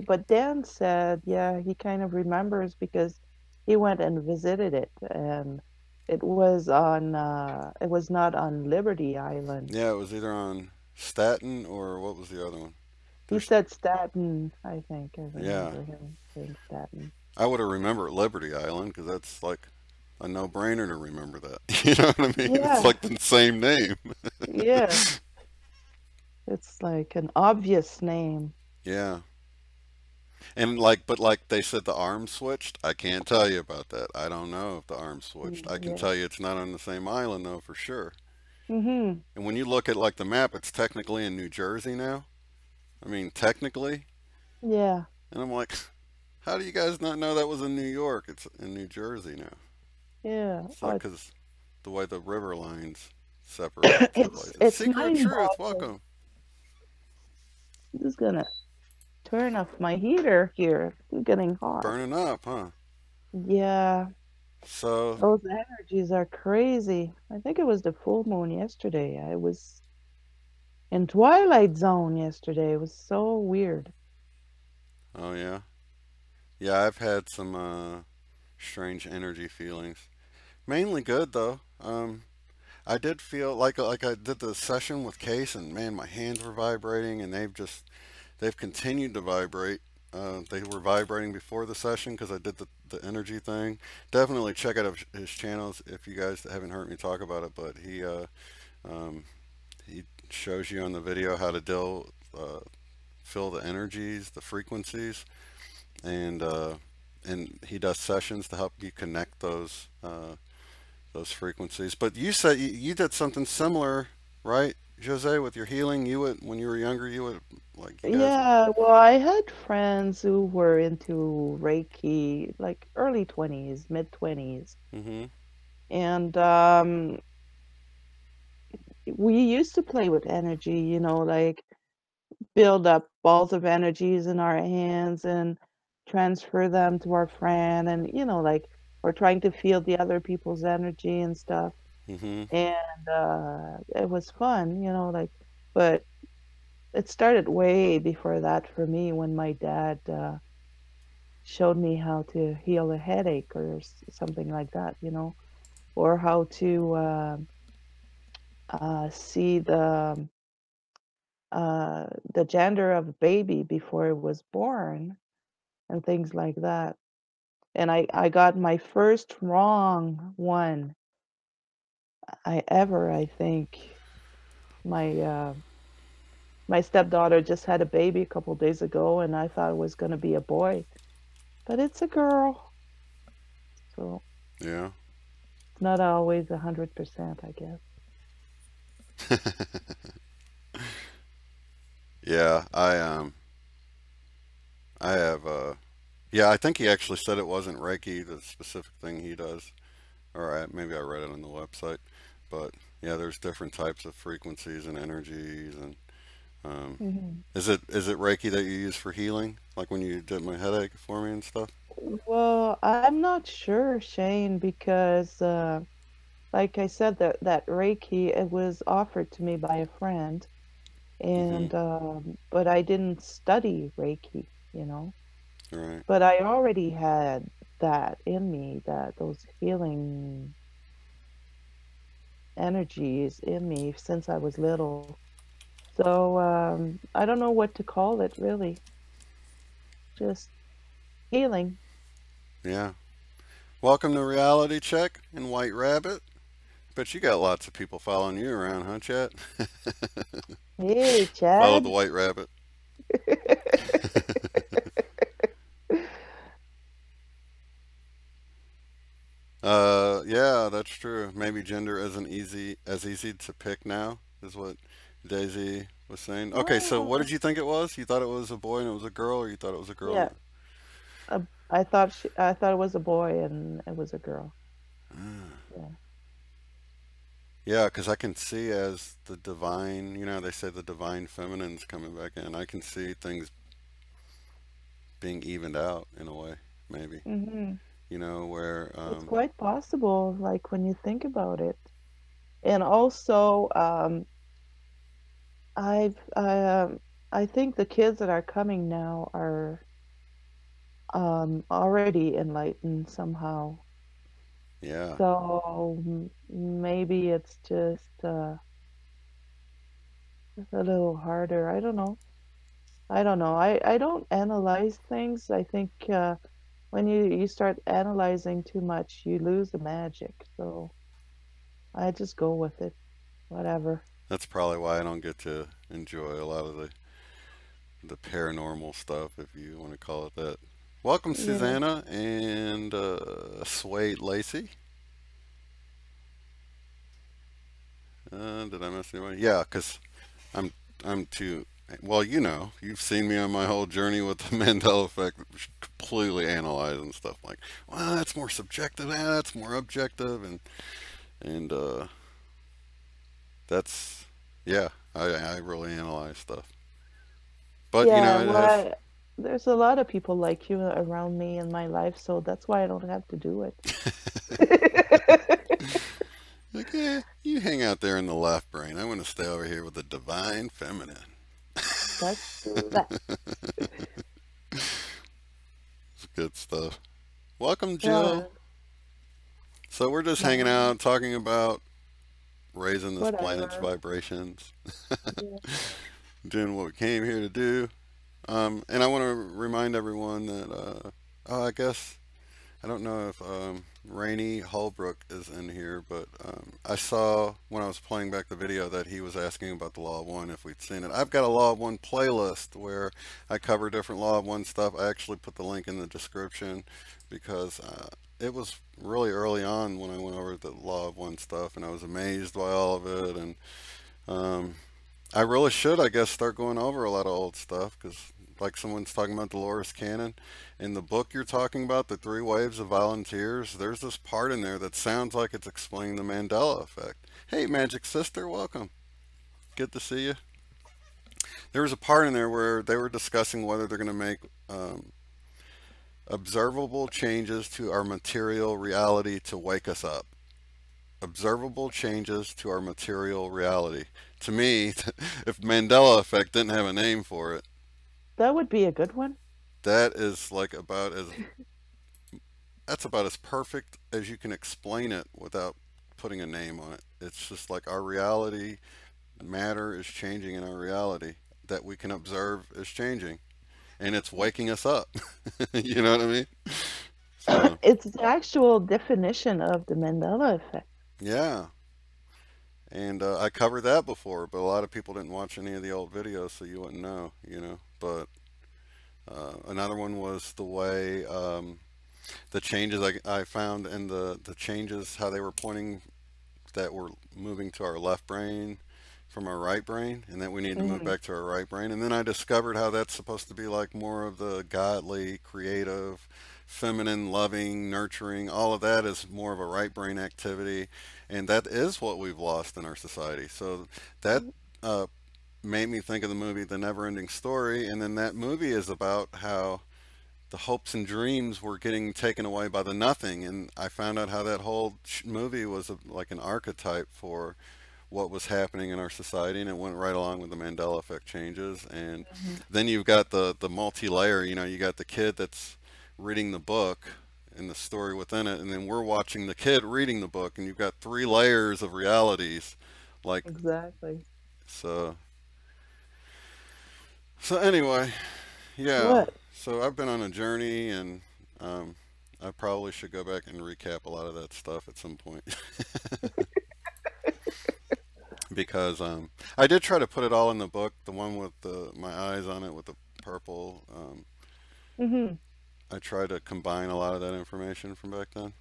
But Dan said, yeah, he kind of remembers because he went and visited it, and it was not on Liberty Island. Yeah, it was either on Staten or what was the other one? He said Staten, I think. I remember him saying Staten. I would have remembered Liberty Island because that's like a no-brainer to remember that. You know what I mean? It's Yeah, like the same name. yeah. It's like an obvious name. Yeah. And like, but like they said, the arm switched. I can't tell you about that. I don't know if the arm switched. I can Yeah. tell you it's not on the same island though, for sure. Mm-hmm. And when you look at like the map, it's technically in New Jersey now. I mean, technically. Yeah. And I'm like, how do you guys not know that was in New York? It's in New Jersey now. Yeah. It's Oh, like because the way the river lines separate the two places. it's Secret truth. mind-boggling. Welcome. I'm just gonna turn off my heater here. It's getting hot. Burning up, huh? Yeah, So, those energies are crazy. I think it was the full moon yesterday. I was in Twilight Zone yesterday. It was so weird. oh yeah. Yeah, I've had some strange energy feelings. Mainly good though. I did feel like I did the session with Case, and man, my hands were vibrating, and they've continued to vibrate. They were vibrating before the session because I did the energy thing. Definitely check out his channels if you guys haven't heard me talk about it. But um, he shows you on the video how to feel the energies, the frequencies, and he does sessions to help you connect those frequencies. But you said you did something similar, right, Jose, with your healing? You would, when you were younger, you would, like, you guys. Yeah, well, I had friends who were into Reiki, like early 20s, mid 20s. Mm-hmm. And we used to play with energy, like build up balls of energies in our hands and transfer them to our friend. And, like we're trying to feel the other people's energy and stuff. Mm-hmm. And it was fun, like, but it started way before that for me when my dad showed me how to heal a headache or something like that, or how to see the gender of a baby before it was born and things like that. And I got my first wrong one I think. My stepdaughter just had a baby a couple days ago, and I thought it was going to be a boy, but it's a girl. So Yeah. it's not always 100%, I guess. Yeah. I have yeah. I think he actually said it wasn't Reiki, the specific thing he does, or maybe I read it on the website. But yeah, there's different types of frequencies and energies, and Hmm. is it Reiki that you use for healing, like when you did my headache for me and stuff? Well, I'm not sure, Shane, because like I said, that Reiki, it was offered to me by a friend, Mm-hmm. and but I didn't study Reiki. Right. But I already had that in me, that those healing energies in me since I was little. So I don't know what to call it really. Just healing. Yeah. Welcome to Reality Check and White Rabbit. Bet you got lots of people following you around, huh, Chat? Hey, Follow the Chad. White Rabbit. Yeah, that's true. Maybe gender isn't easy to pick now, is what Daisy was saying. Okay, so what Oh, did you think it was? You thought it was a boy and it was a girl, or you thought it was a girl? yeah. I thought it was a boy and it was a girl. Yeah. Yeah, because I can see as the divine, they say the divine feminine's coming back in. I can see things being evened out in a way, maybe. Hmm. Where, It's quite possible, like when you think about it. And also, I've I think the kids that are coming now are already enlightened somehow. yeah, So maybe it's just a little harder. I don't know. I don't know. I don't analyze things. I think when you start analyzing too much, you lose the magic. So I just go with it, whatever. That's probably why I don't get to enjoy a lot of the paranormal stuff, if you want to call it that. Welcome, Yeah. Susanna and Suede Lacey. Did I miss anybody? Yeah, because I'm too. Well, you know, you've seen me on my whole journey with the Mandela effect, completely analyzing stuff like, well, that's more subjective, that's more objective, and that's, yeah, I really analyze stuff. But you Yeah, know, it has. well, there's a lot of people like you around me in my life, so that's why I don't have to do it. Like, yeah, you hang out there in the left brain. I want to stay over here with the divine feminine. Let's do that. It's good stuff. Welcome, Yeah, Jill. So we're just hanging no, out, talking about raising this planet's whatever. vibrations, Yeah. doing what we came here to do. And I want to remind everyone that, oh, I guess, I don't know if Rainey Holbrook is in here, but I saw when I was playing back the video that he was asking about the Law of One, if we'd seen it. I've got a Law of One playlist where I cover different Law of One stuff. I actually put the link in the description because it was really early on when I went over the Law of One stuff, and I was amazed by all of it. And um, I really should, I guess, start going over a lot of old stuff because, like someone's talking about Dolores Cannon, in the book you're talking about, the 3 waves of volunteers, there's this part in there that sounds like it's explaining the Mandela effect. Hey, Magic Sister, welcome. Good to see you. There was a part in there where they were discussing whether they're going to make observable changes to our material reality to wake us up. Observable changes to our material reality. To me, if Mandela effect didn't have a name for it, That would be a good one. that is like about as that's about as perfect as you can explain it without putting a name on it. It's just like our reality, matter is changing in our reality that we can observe is changing, and it's waking us up. You know what I mean? So It's the actual definition of the Mandela effect. yeah, and I covered that before, but a lot of people didn't watch any of the old videos, so you wouldn't know. You know, but another one was the way the changes I found and the changes, how they were pointing that we're moving to our left brain from our right brain, and that we need to move Mm, back to our right brain. And then I discovered how that's supposed to be like more of the godly, creative, feminine, loving, nurturing. All of that is more of a right brain activity, and that is what we've lost in our society. So that uh, made me think of the movie The Never Ending Story, and then that movie is about how the hopes and dreams were getting taken away by the nothing, and I found out how that whole movie was like an archetype for what was happening in our society, and it went right along with the Mandela effect changes. And mhm. then you've got the multi-layer, you know, you got the kid that's reading the book and the story within it, and then we're watching the kid reading the book, and you've got 3 layers of realities, like, Exactly. so anyway, yeah, What? so I've been on a journey, and I probably should go back and recap a lot of that stuff at some point. Because I did try to put it all in the book, the one with my eyes on it with the purple. Hmm. I tried to combine a lot of that information from back then.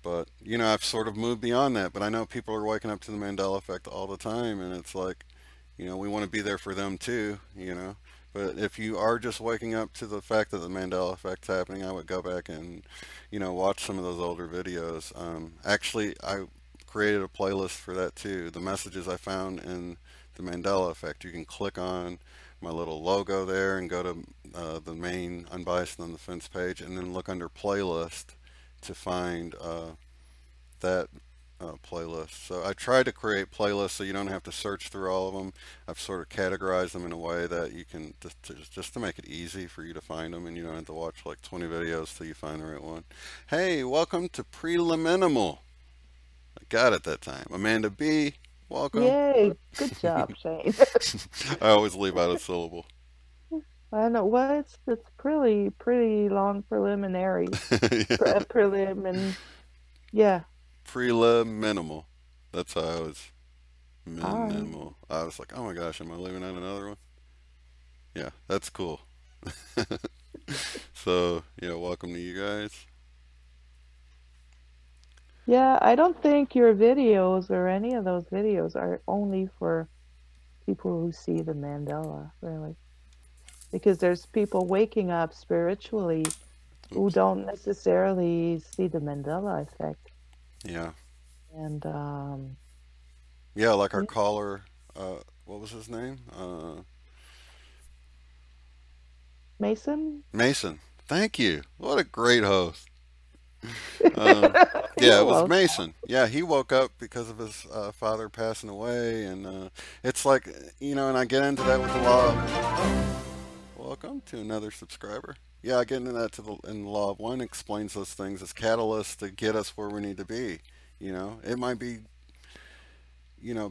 But, you know, I've sort of moved beyond that. But I know people are waking up to the Mandela effect all the time, and it's like, you know, we want to be there for them too, you know. But if you are just waking up to the fact that the Mandela effect's happening, I would go back and, you know, watch some of those older videos. Actually, I created a playlist for that too. The messages I found in the Mandela effect. You can click on my little logo there and go to the main Unbiased on the Fence page, and then look under playlist to find that playlist. So I try to create playlists so you don't have to search through all of them. I've sort of categorized them in a way that you can just to make it easy for you to find them, and you don't have to watch like 20 videos till you find the right one. Hey, welcome to Preliminal. I got it that time. Amanda B, welcome. Yay! Good job, Shane. I always leave out a syllable. I know. Well, it's pretty long preliminary. Yeah. Prelim and yeah. Minimal. That's how I was. All right. Minimal. I was like, oh my gosh, am I leaving out another one? Yeah, that's cool. So, yeah, welcome to you guys. Yeah, I don't think your videos or any of those videos are only for people who see the Mandela, really. Because there's people waking up spiritually who Oops. don't necessarily see the Mandela effect. Yeah. And Yeah, like our yeah, caller, what was his name? Mason? Mason. Thank you. What a great host. Um, yeah, You're it was welcome. Mason. Yeah, he woke up because of his father passing away, and it's like, and I get into that with the law. Oh, welcome to another subscriber. Yeah, I get into that in the law of one explains those things as catalysts to get us where we need to be. It might be,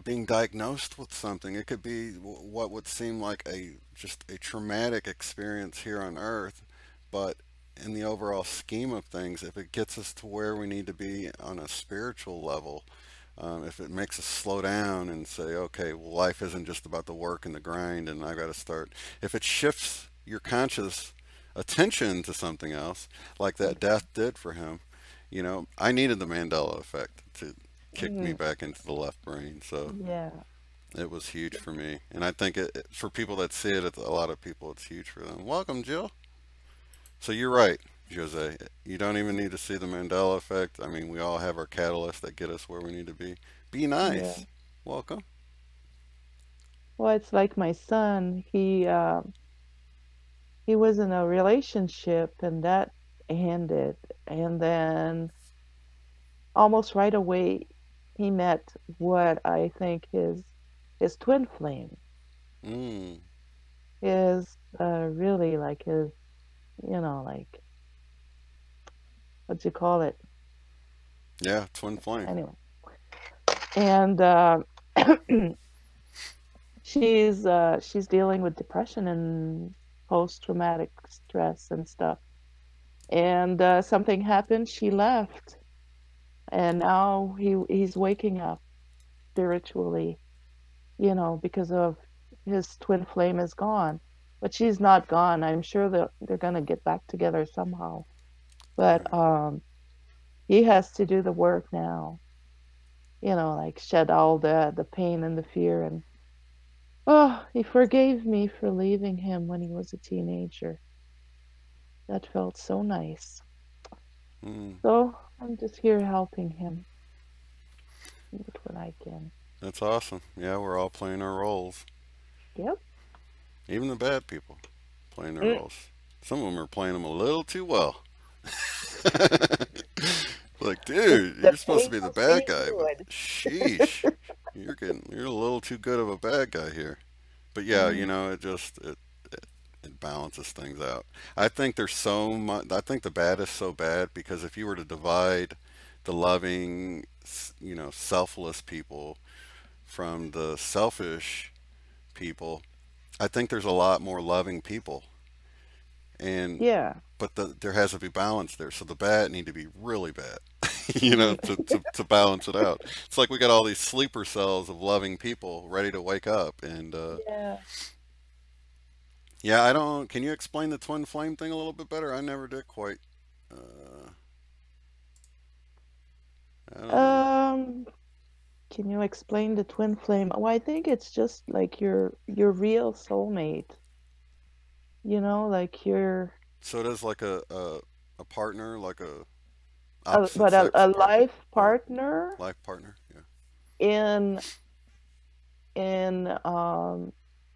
being diagnosed with something. It could be what would seem like just a traumatic experience here on Earth, but in the overall scheme of things, if it gets us to where we need to be on a spiritual level, if it makes us slow down and say, okay, well, life isn't just about the work and the grind, and I got to start. If it shifts your conscious attention to something else, like that death did for him, I needed the Mandela effect to kick me Mhm. back into the left brain. So Yeah. it was huge for me, and I think for people that see it, a lot of people, it's huge for them. Welcome, Jill. So you're right, Jose. You don't even need to see the Mandela effect. I mean, we all have our catalysts that get us where we need to be. Be Yeah. nice. Welcome. Well, it's like my son. He was in a relationship and that ended, and then almost right away he met what I think his twin flame Mm. is really like his, like what do you call it? Yeah, twin flame. Anyway, and she's dealing with depression and post-traumatic stress and stuff. And something happened. She left, and now he's waking up spiritually, because of his twin flame is gone. But she's not gone. I'm sure that they're gonna get back together somehow. But Right. he has to do the work now, like shed all the pain and the fear. And oh, he forgave me for leaving him when he was a teenager. That felt so nice. Mm. So I'm just here helping him with what I can. That's awesome. Yeah, we're all playing our roles. Yep. Even the bad people playing their Mm. roles. Some of them are playing them a little too well. Like, dude, The you're supposed to pain be the of bad being guy, but good. sheesh, you're a little too good of a bad guy here. But yeah, Mm. it balances things out. I think there's so much. I think the bad is so bad because if you were to divide the loving, selfless people from the selfish people, I think there's a lot more loving people, and Yeah. but there has to be balance there. So the bad need to be really bad, Mm. to balance it out. It's like we got all these sleeper cells of loving people ready to wake up, and Yeah. yeah, I don't. Can you explain the twin flame thing a little bit better? I never did quite. Uh, I don't know. Um, can you explain the twin flame? Oh, I think it's just like your real soulmate. Like your So it is like a partner, like a opposite but a sex partner, life partner life partner. Yeah. in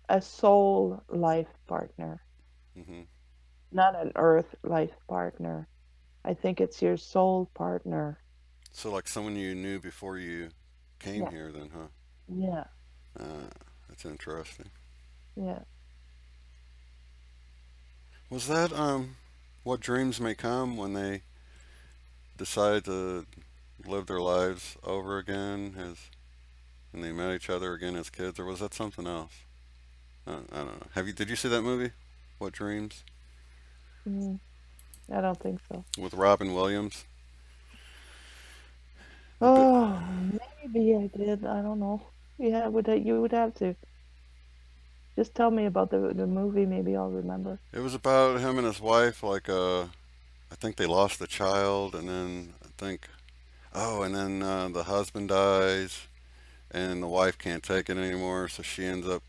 a soul life partner, Hmm. not an earth life partner. I think it's your soul partner. So like someone you knew before you came Yeah. here, then, huh? Yeah. Uh, that's interesting. Yeah. Was that what dreams may come when they decide to live their lives over again and they met each other again as kids, or was that something else? I don't know. Did you see that movie? What Dreams? Mm, I don't think so. With Robin Williams. Oh, maybe I did. I don't know. Yeah, you would have to just tell me about the movie. Maybe I'll remember. It was about him and his wife. Like, I think they lost a child, and then I think, oh, and then the husband dies, and the wife can't take it anymore, so she ends up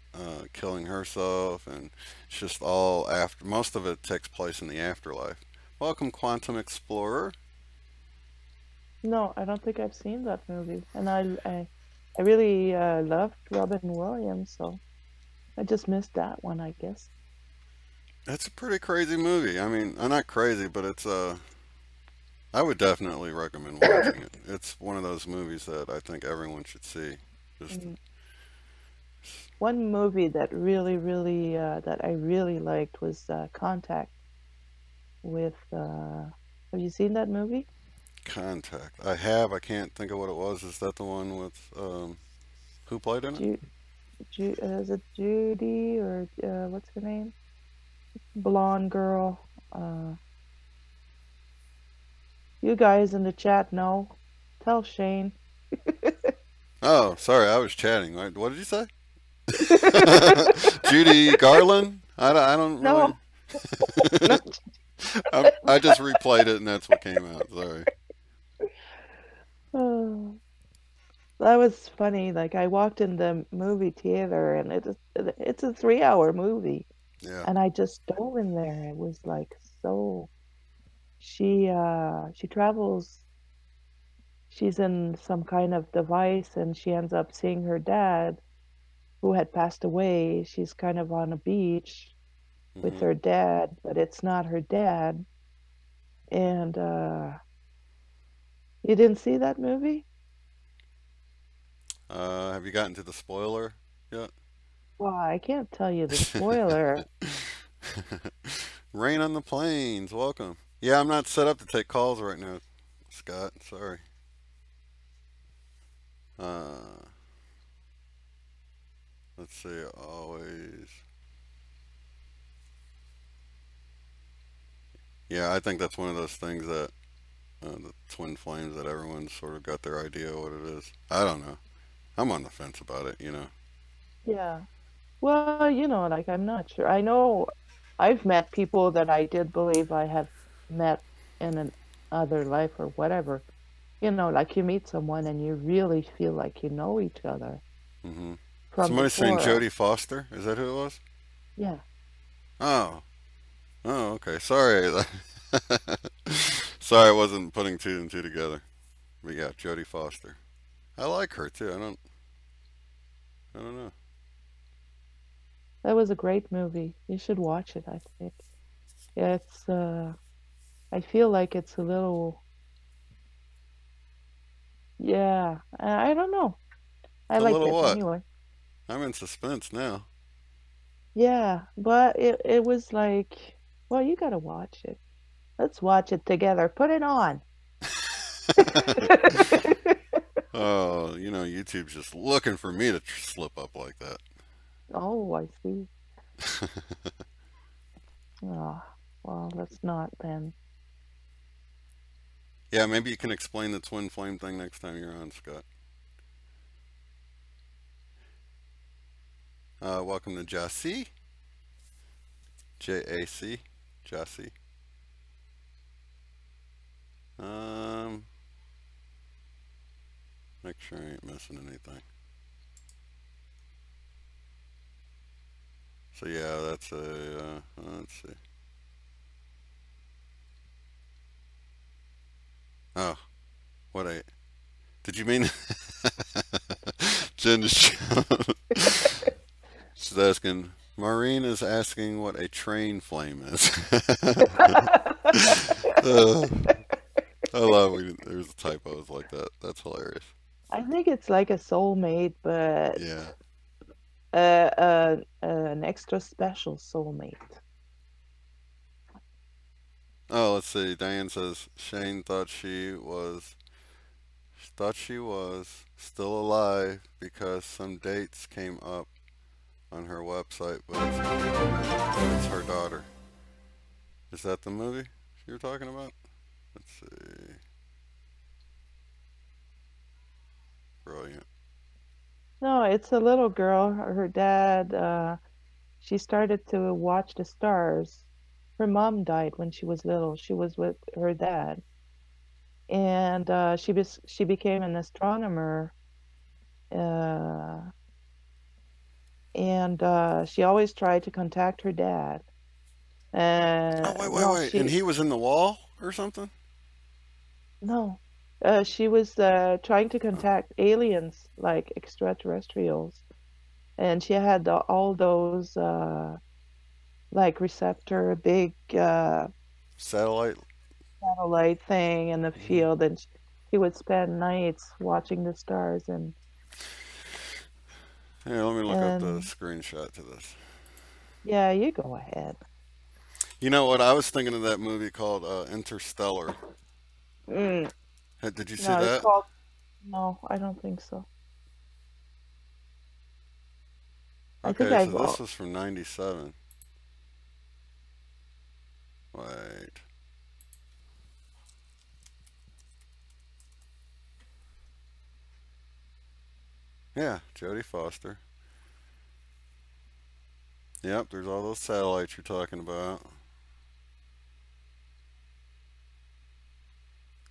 killing herself, and it's just all after. Most of it takes place in the afterlife. Welcome, Quantum Explorer. No, I don't think I've seen that movie, and I really loved Robin Williams, so I just missed that one, I guess. It's a pretty crazy movie. I mean, not crazy, but it's I would definitely recommend watching it. It's one of those movies that I think everyone should see. Just One movie that really that I really liked was Contact with. Have you seen that movie? Contact. I have. I can't think of what it was. Is that the one with who played in it? Is it Judy or what's her name? Blonde girl. You guys in the chat know. Tell Shane. Oh, sorry, I was chatting. What did you say? Judy Garland? I don't really. No. I just replayed it and that's what came out. Sorry. Oh, that was funny. Like I walked in the movie theater and it's a 3-hour movie. Yeah. And I just dove in there. It was like so. She travels. She's in some kind of device, and she ends up seeing her dad, who had passed away. She's kind of on a beach with her dad, but it's not her dad. And you didn't see that movie? Have you gotten to the spoiler yet? Well, I can't tell you the spoiler. Rain on the Plains, welcome. Yeah, I'm not set up to take calls right now, Scott. Sorry. Let's see, always. Yeah, I think that's one of those things that the twin flames, that everyone's sort of got their idea of what it is. I don't know. I'm on the fence about it, you know. Yeah. Well, like I'm not sure. I know I've met people that I did believe I have met in another life or whatever. Like you meet someone and you really feel like you know each other. Mm-hmm. From Somebody's saying before. Jodie Foster. Is that who it was? Yeah. Oh. Oh, okay. Sorry. Sorry, I wasn't putting two and two together. But yeah, Jodie Foster. I like her too. I don't know. That was a great movie. You should watch it, I think. Yeah, it's I feel like it's a little, yeah, I don't know. I A liked little it what? anyway. I'm in suspense now. Yeah, but it was like, well, you gotta watch it. Let's watch it together. Put it on. Oh, YouTube's just looking for me to slip up like that. Oh, I see. Oh, well, let's not then. Yeah, maybe you can explain the twin flame thing next time you're on, Scott. Welcome to Josee. J-A-C. Josee. Make sure I ain't missing anything. So yeah, that's a, let's see. Oh, did you mean? Jen is she's asking, Maureen is asking what a train flame is. I love when there's typos like that. That's hilarious. I think it's like a soulmate, but Yeah. an extra special soulmate. Oh, let's see. Diane says Shane thought she was still alive because some dates came up on her website, but it's her daughter. Is that the movie you were talking about? Let's see. Brilliant. No, it's a little girl. Her dad, she started to watch the stars. Her mom died when she was little. She was with her dad, and she became an astronomer. Uh, and she always tried to contact her dad. Oh, wait. And he was in the wall or something? No, she was trying to contact aliens, like extraterrestrials, and she had all those like receptor, big Satellite? satellite thing in the field, and she would spend nights watching the stars. And yeah, let me look up the screenshot to this. yeah, you go ahead. You know what? I was thinking of that movie called Interstellar. Mm. Did you see No, that? it's called. No, I don't think so. I think Okay, so this was from 97. Wait. Yeah, Jodie Foster. Yep, there's all those satellites you're talking about.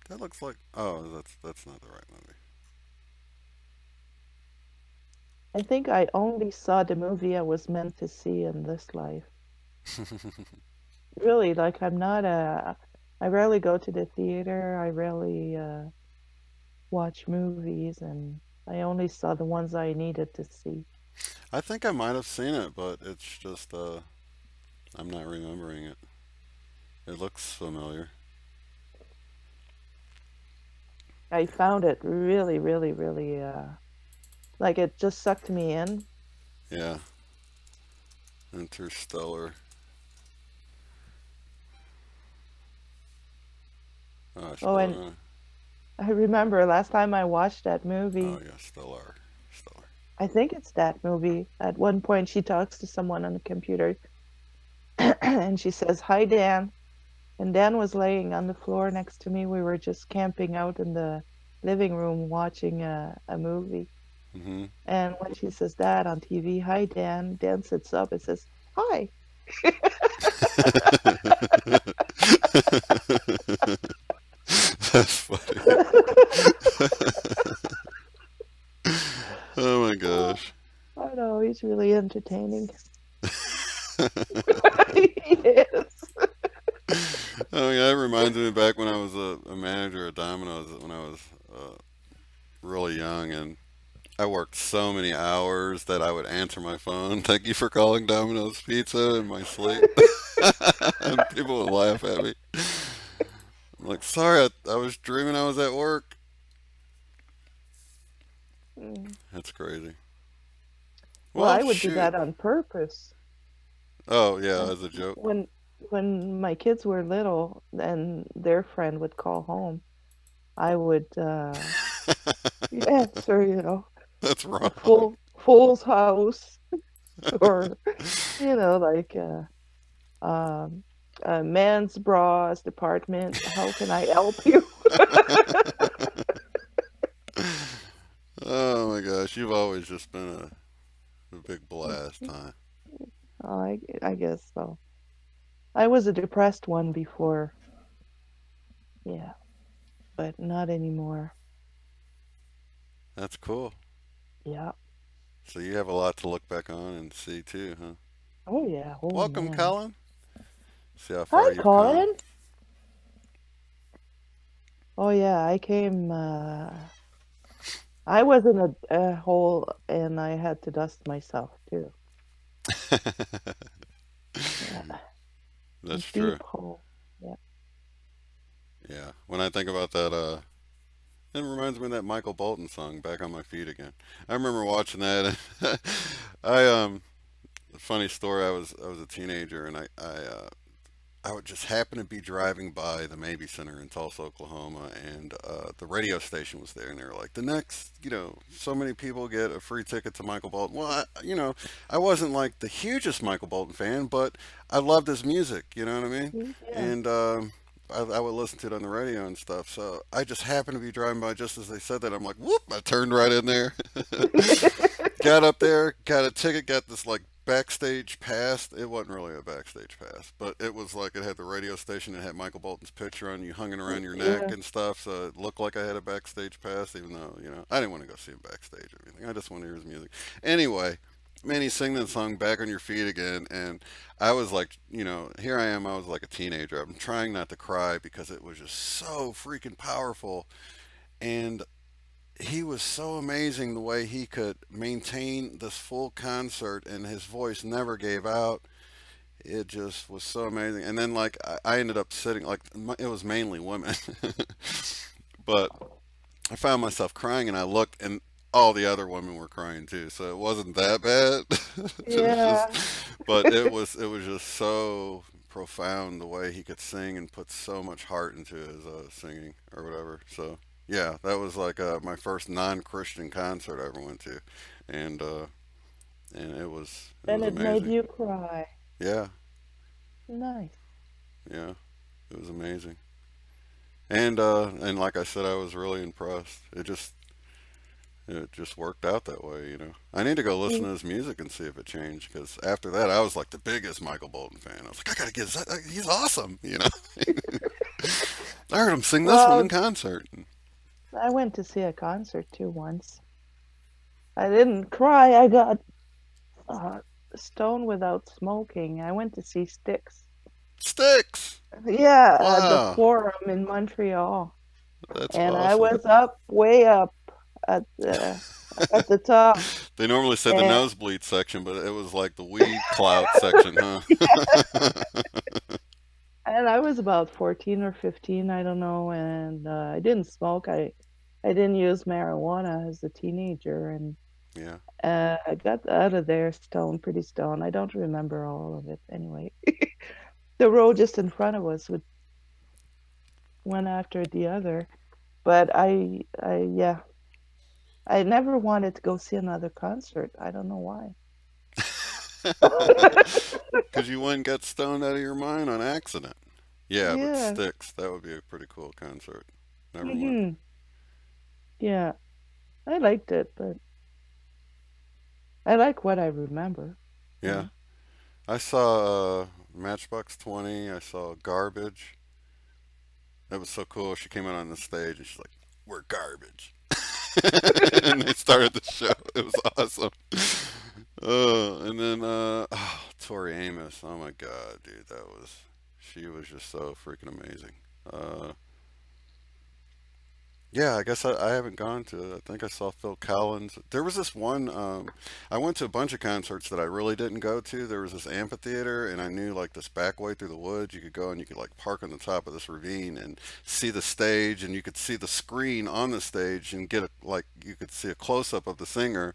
That looks like... Oh, that's not the right movie. I think I only saw the movie I was meant to see in this life. Really, like I rarely go to the theater. I rarely watch movies, and I only saw the ones I needed to see. I think I might have seen it, but it's just, I'm not remembering it. It looks familiar. I found it really, really, really, like it just sucked me in. Yeah. Interstellar. Oh, and I remember last time I watched that movie. Oh, yeah, Stellar. I think it's that movie. At one point, she talks to someone on the computer, and she says, "Hi, Dan." And Dan was laying on the floor next to me. We were just camping out in the living room watching a movie. Mm-hmm. And when she says that on TV, "Hi, Dan," Dan sits up and says, "Hi." That's funny. Oh my gosh. I know, he's really entertaining. He is. Oh yeah, that reminds me back when I was a manager at Domino's when I was really young, and I worked so many hours that I would answer my phone, "Thank you for calling Domino's Pizza," in my sleep. And people would laugh at me. I'm like, sorry, I was dreaming I was at work. That's crazy. Well, I would do that on purpose. Oh yeah, as a joke. When my kids were little and their friend would call home, I would answer, you know. That's wrong. Fool's house, or like man's bras department. How can I help you? Oh my gosh, you've always just been a big blast, huh? Oh, I guess so. I was a depressed one before. Yeah, but not anymore. That's cool. Yeah. So you have a lot to look back on and see too, huh? Oh yeah. Oh, welcome, man. Colin. See how far you've Colin. come. Oh yeah, I came. I was in a hole, and I had to dust myself too. Yeah. That's Deep true. hole. Yeah. Yeah. When I think about that, it reminds me of that Michael Bolton song, "Back on My Feet Again." I remember watching that. And funny story. I was a teenager, and I I would just happen to be driving by the Mabee Center in Tulsa, Oklahoma, and the radio station was there, and they were like, the next, so many people get a free ticket to Michael Bolton. Well, I wasn't like the hugest Michael Bolton fan, but I loved his music, you know what I mean? Yeah. And I would listen to it on the radio and stuff, so I just happened to be driving by just as they said that. I'm like, whoop, I turned right in there. Got up there, got a ticket, got this like backstage pass. It wasn't really a backstage pass, but it was like it had the radio station. It had Michael Bolton's picture on you, hung it around your neck and stuff. So it looked like I had a backstage pass, even though I didn't want to go see him backstage or anything. I just wanted to hear his music. Anyway, man, he sang that song "Back on Your Feet Again," and I was like, here I am. I was like a teenager. I'm trying not to cry because it was just so freaking powerful, and he was so amazing the way he could maintain this full concert and his voice never gave out. It just was so amazing. And then like I ended up sitting, like it was mainly women, but I found myself crying, and I looked and all the other women were crying too, so it wasn't that bad. Yeah. But it was just so profound the way he could sing and put so much heart into his singing or whatever. So yeah, that was like my first non-Christian concert I ever went to, and it was And it made amazing. you cry. Yeah, Nice. yeah, it was amazing. And like I said, I was really impressed. It just worked out that way, I need to go listen to his music and see if it changed, because after that, I was like the biggest Michael Bolton fan. I was like, I gotta get he's awesome, I heard him sing this one in concert. I went to see a concert too once. I didn't cry. I got stoned without smoking. I went to see Styx. Styx! Yeah, at Wow. the Forum in Montreal. That's And awesome. I was way up at the top. They normally say the And- nosebleed section, but it was like the weed cloud section, huh? And I was about 14 or 15, I don't know, and I didn't smoke. I didn't use marijuana as a teenager, and Yeah. I got out of there pretty stoned. I don't remember all of it anyway. The road just in front of us would one after the other, but I never wanted to go see another concert. I don't know why. Because you went and got stoned out of your mind on accident. Yeah, but Yeah. Styx, that would be a pretty cool concert. Never went. Mhm. Yeah, I liked it, but I like what I remember. Yeah. I saw Matchbox 20. I saw Garbage. That was so cool. She came out on the stage and she's like, "We're garbage." And they started the show. It was awesome. And then Tori Amos. Oh my God, dude, she was just so freaking amazing. Yeah, I guess I haven't gone to. I think I saw Phil Collins. There was this one. I went to a bunch of concerts that I really didn't go to. There was this amphitheater, and I knew like this back way through the woods. You could go and you could like park on the top of this ravine and see the stage, and you could see the screen on the stage and get you could see a close up of the singer.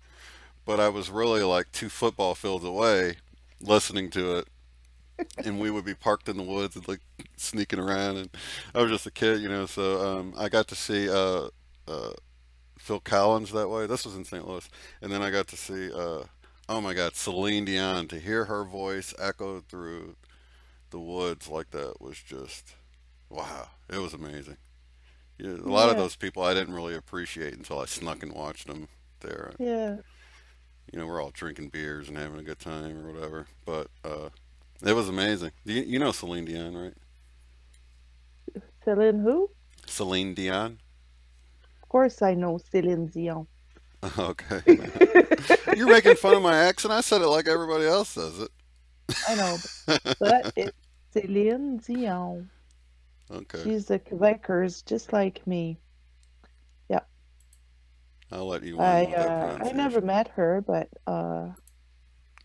But I was really like 2 football fields away, listening to it. And we would be parked in the woods and like sneaking around, and I was just a kid, so I got to see Phil Collins that way. This was in St. Louis. And then I got to see oh my God, Celine Dion. To hear her voice echo through the woods like that was just wow. It was amazing. Yeah, a lot of those people I didn't really appreciate until I snuck and watched them there. Yeah. We're all drinking beers and having a good time or whatever, but it was amazing. You know Celine Dion, right? Celine who? Celine Dion? Of course I know Celine Dion. Okay. You're making fun of my accent. I said it like everybody else says it. I know, but it's Celine Dion. Okay. She's a Quebecers just like me. Yeah. I'll let you win with that I pronunciation. never met her, but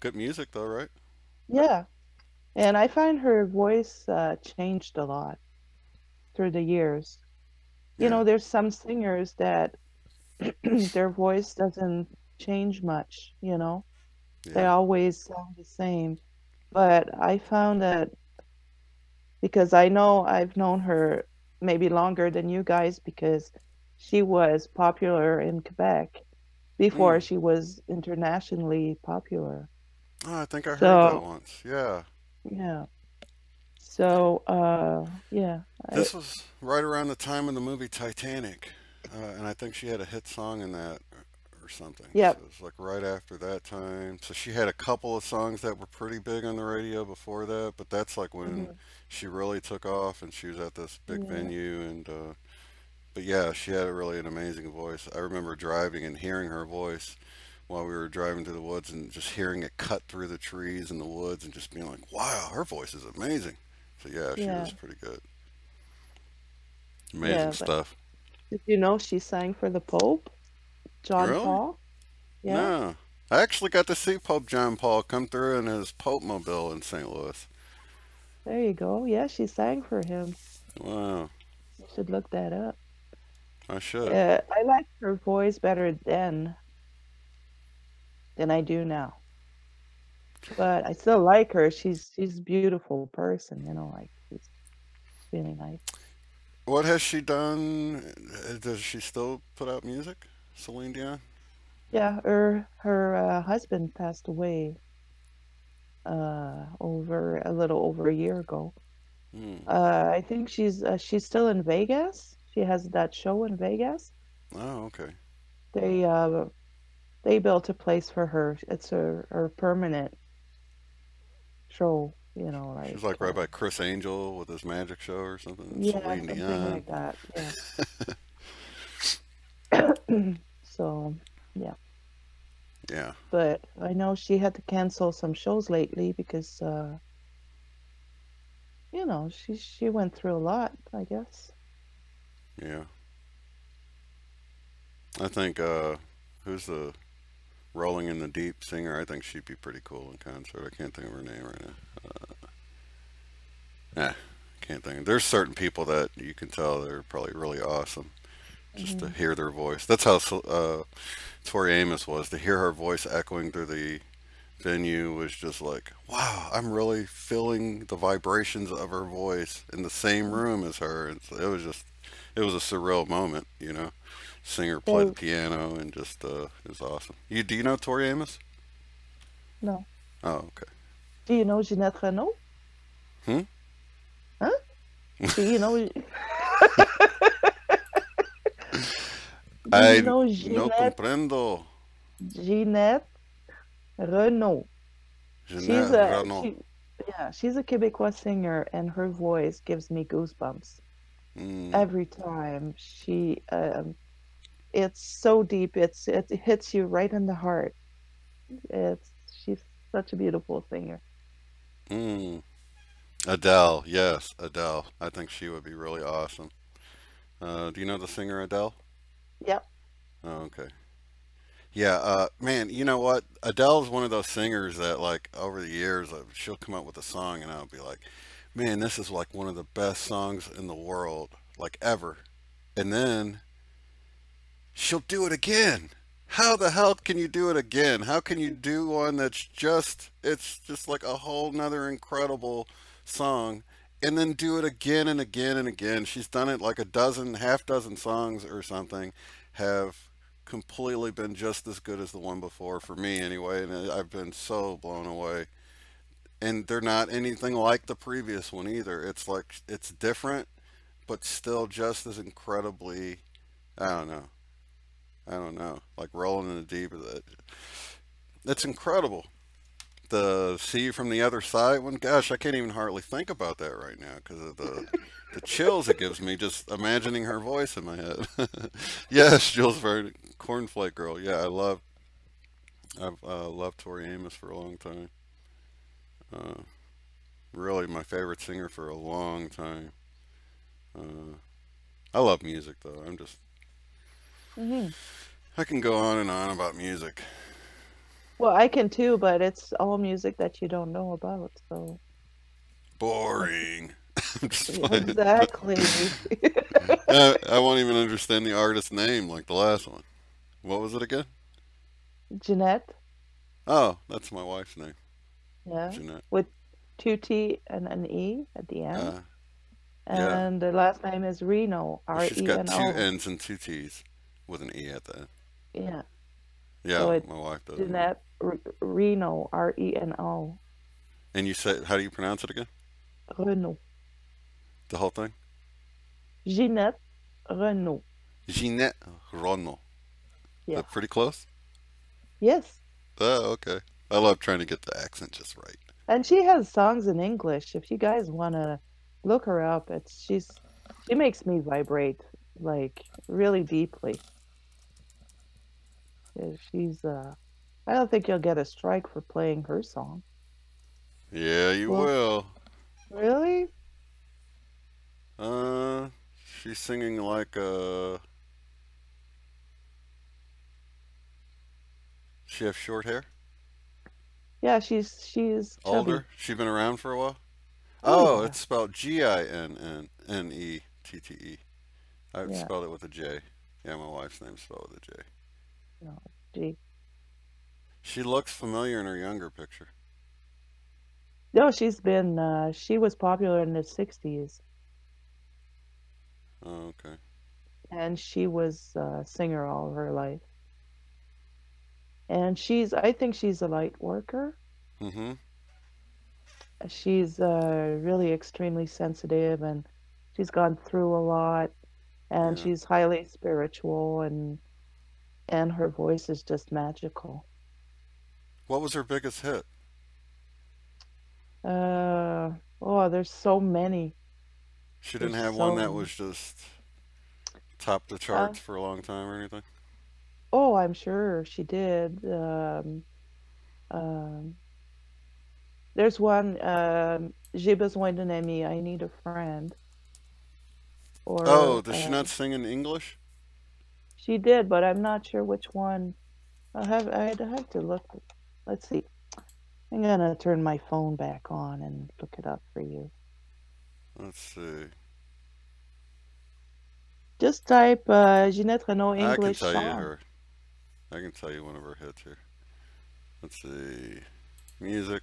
Good music though, right? yeah. And I find her voice changed a lot through the years. Yeah. There's some singers that their voice doesn't change much, They Yeah. always sound the same. But I found that because I know I've known her maybe longer than you guys because she was popular in Quebec before Mm. she was internationally popular. Oh, I think I heard that So, once. Yeah. yeah. So, yeah. I This was right around the time of the movie Titanic. And I think she had a hit song in that or something. So Yep. it was like right after that time. So she had a couple of songs that were pretty big on the radio before that, but that's like when Hmm. she really took off and she was at this big Yeah. venue and but yeah, she had really an amazing voice. I remember driving and hearing her voice while we were driving through the woods and just hearing it cut through the trees and the woods and just being like, wow, her voice is amazing. So yeah, she Yeah. was pretty good. Amazing Yeah. But stuff. did you know she sang for the Pope, John Really? Paul? Yeah. No. I actually got to see Pope John Paul come through in his Pope Mobile in St. Louis. There you go. Yeah, she sang for him. Wow. You should look that up. I should. I liked her voice better then than I do now. But I still like her. She's a beautiful person, you know, like she's really nice. What has she done? Does she still put out music? Celine Dion? Yeah, her husband passed away over a little over a year ago. Hmm. I think she's still in Vegas. She has that show in Vegas. Oh, okay. They uh they built a place for her. It's her permanent show, you know, She's like like right by Chris Angel with his magic show or something. yeah, Celine something Dion. like that. Yeah. So, yeah. Yeah. But I know she had to cancel some shows lately because you know, she went through a lot, I guess. Yeah. I think who's the Rolling in the Deep singer? I think she'd be pretty cool in concert. I can't think of her name right now. Can't think. There's certain people that you can tell they're probably really awesome just to Hmm. hear their voice. That's how Tori Amos was. To hear her voice echoing through the venue was just like, wow, I'm really feeling the vibrations of her voice in the same room as her. And so it was a surreal moment, you know. Singer play the Yeah, piano and just it was awesome. Do you know Tori Amos? no. Oh, okay. Do you know Jeanette Reno? Hmm? Huh? Do you know do you I know no comprendo. Jeanette Reno? She's Jeanette a Reno. she yeah, she's a Quebecois singer and her voice gives me goosebumps Mm, every time. It's so deep. It hits you right in the heart. It's she's such a beautiful singer. mm. Adele, yes, Adele. I think she would be really awesome. Do you know the singer Adele? Yep. Oh, okay. Yeah, man, you know what? Adele's one of those singers that, like, over the years, she'll come up with a song and I'll be like, man, this is like one of the best songs in the world, like ever. And then she'll do it again. How the hell can you do it again? How can you do one that's it's just like a whole nother incredible song and then do it again and again and again? She's done it like a dozen, half dozen songs or something have completely been just as good as the one before for me anyway. And I've been so blown away. And they're not anything like the previous one either. It's like, it's different, but still just as incredibly, I don't know. I don't know, like rolling in the deep of that. That's incredible. The see you from the other side one, gosh, I can't even hardly think about that right now because of the chills it gives me just imagining her voice in my head. Yes, Jules Verne, Cornflake Girl. Yeah, I've loved Tori Amos for a long time. Uh, Really, my favorite singer for a long time. Uh, I love music though. Hmm. I can go on and on about music. Well, I can too, but it's all music that you don't know about. So that's Boring. I'm just yeah, playing. exactly. I won't even understand the artist's name like the last one. What was it again? Jeanette, Oh, that's my wife's name, yeah, Jeanette. with two T and an E at the end. Yeah. And the last name is Reno, Well, she's got two Reno. N's and two T's with an E at the end. Yeah. Yeah, So it's my wife does. Jeanette Reno, Reno. And you said, how do you pronounce it again? Reno. The whole thing? Jeanette Reno. Jeanette Reno. Yeah. Is that pretty close? Yes. Oh, okay. I love trying to get the accent just right. And she has songs in English. If you guys want to look her up, she makes me vibrate like really deeply. Yeah, she's I don't think you'll get a strike for playing her song. Yeah, you will. Really? She's singing like she have short hair? Yeah, she's chubby. Older? She been around for a while? Oh, Oh, it's spelled Ginnette. I've Yeah. spelled it with a J. Yeah, my wife's name's spelled with a J. No, G. She looks familiar in her younger picture. No, she was popular in the 60s, Oh, okay. and she was a singer all her life. And I think she's a light worker. Mm-hmm. She's really extremely sensitive, and she's gone through a lot, and Yeah. she's highly spiritual, and her voice is just magical. What was her biggest hit? There's so many. She didn't There's have so one that many. was just top the charts for a long time or anything? Oh, I'm sure she did. There's one, J'ai besoin d'un ami, I need a friend. Oh, does she not sing in English? She did, but I'm not sure which one. I'd have to look. Let's see. I'm gonna turn my phone back on and look it up for you. Let's see. Just type Jeanette Reno English I song. can tell you one of her hits here. Let's see. Music.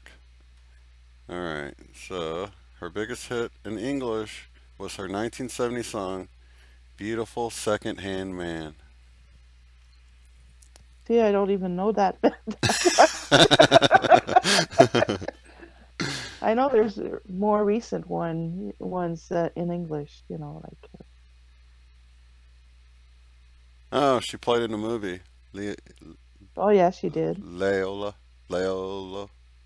Alright, so her biggest hit in English was her 1970 song, Beautiful Second-Hand Man. See, I don't even know that. I know there's more recent ones in English, like. Oh, she played in a movie. Oh yeah, she did. Leola.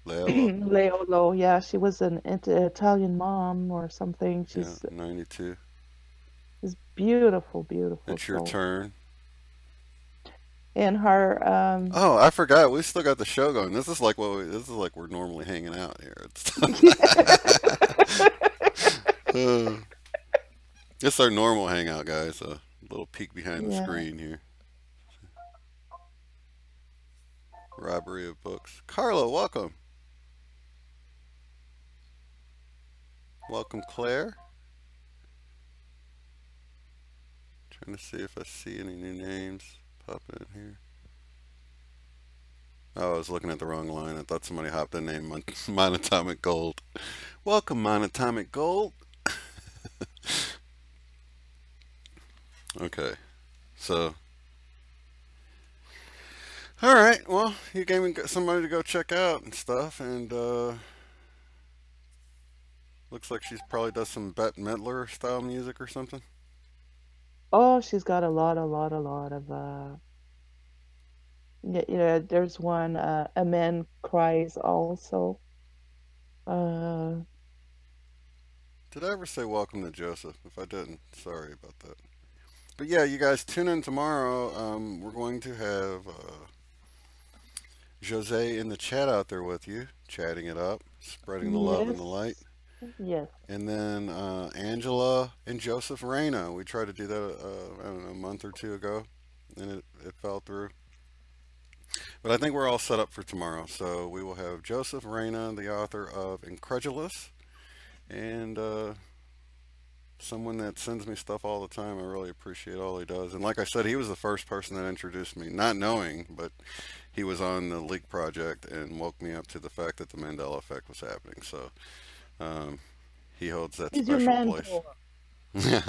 Leolo, yeah, she was an Italian mom or something. She's 92. She's beautiful, beautiful. It's your turn. And her oh, I forgot. We still got the show going. This is like we're normally hanging out here. It's our normal hangout, guys. A little peek behind the screen here. Robbery of books. Carla, welcome. Welcome, Claire. Trying to see if I see any new names popping in here. Oh, I was looking at the wrong line. I thought somebody hopped in named Monatomic Gold. Welcome, Monatomic Gold. Okay, so. Alright, well, you gave me somebody to go check out and stuff, and looks like she probably does some Bette Midler style music or something. Oh, she's got a lot of there's one, A Man Cries also. Did I ever say welcome to Joseph? If I didn't, sorry about that. But yeah, you guys tune in tomorrow. We're going to have Josee in the chat out there with you, chatting it up, spreading the love and the light. Yes. And then Angela and Joseph Reno. We tried to do that, I don't know, a month or two ago, and it fell through. But I think we're all set up for tomorrow. So we will have Joseph Reno, the author of Incredulous, and someone that sends me stuff all the time. I really appreciate all he does. And like I said, he was the first person that introduced me, not knowing, but he was on the Leak project and woke me up to the fact that the Mandela Effect was happening. So he holds that He's your special place.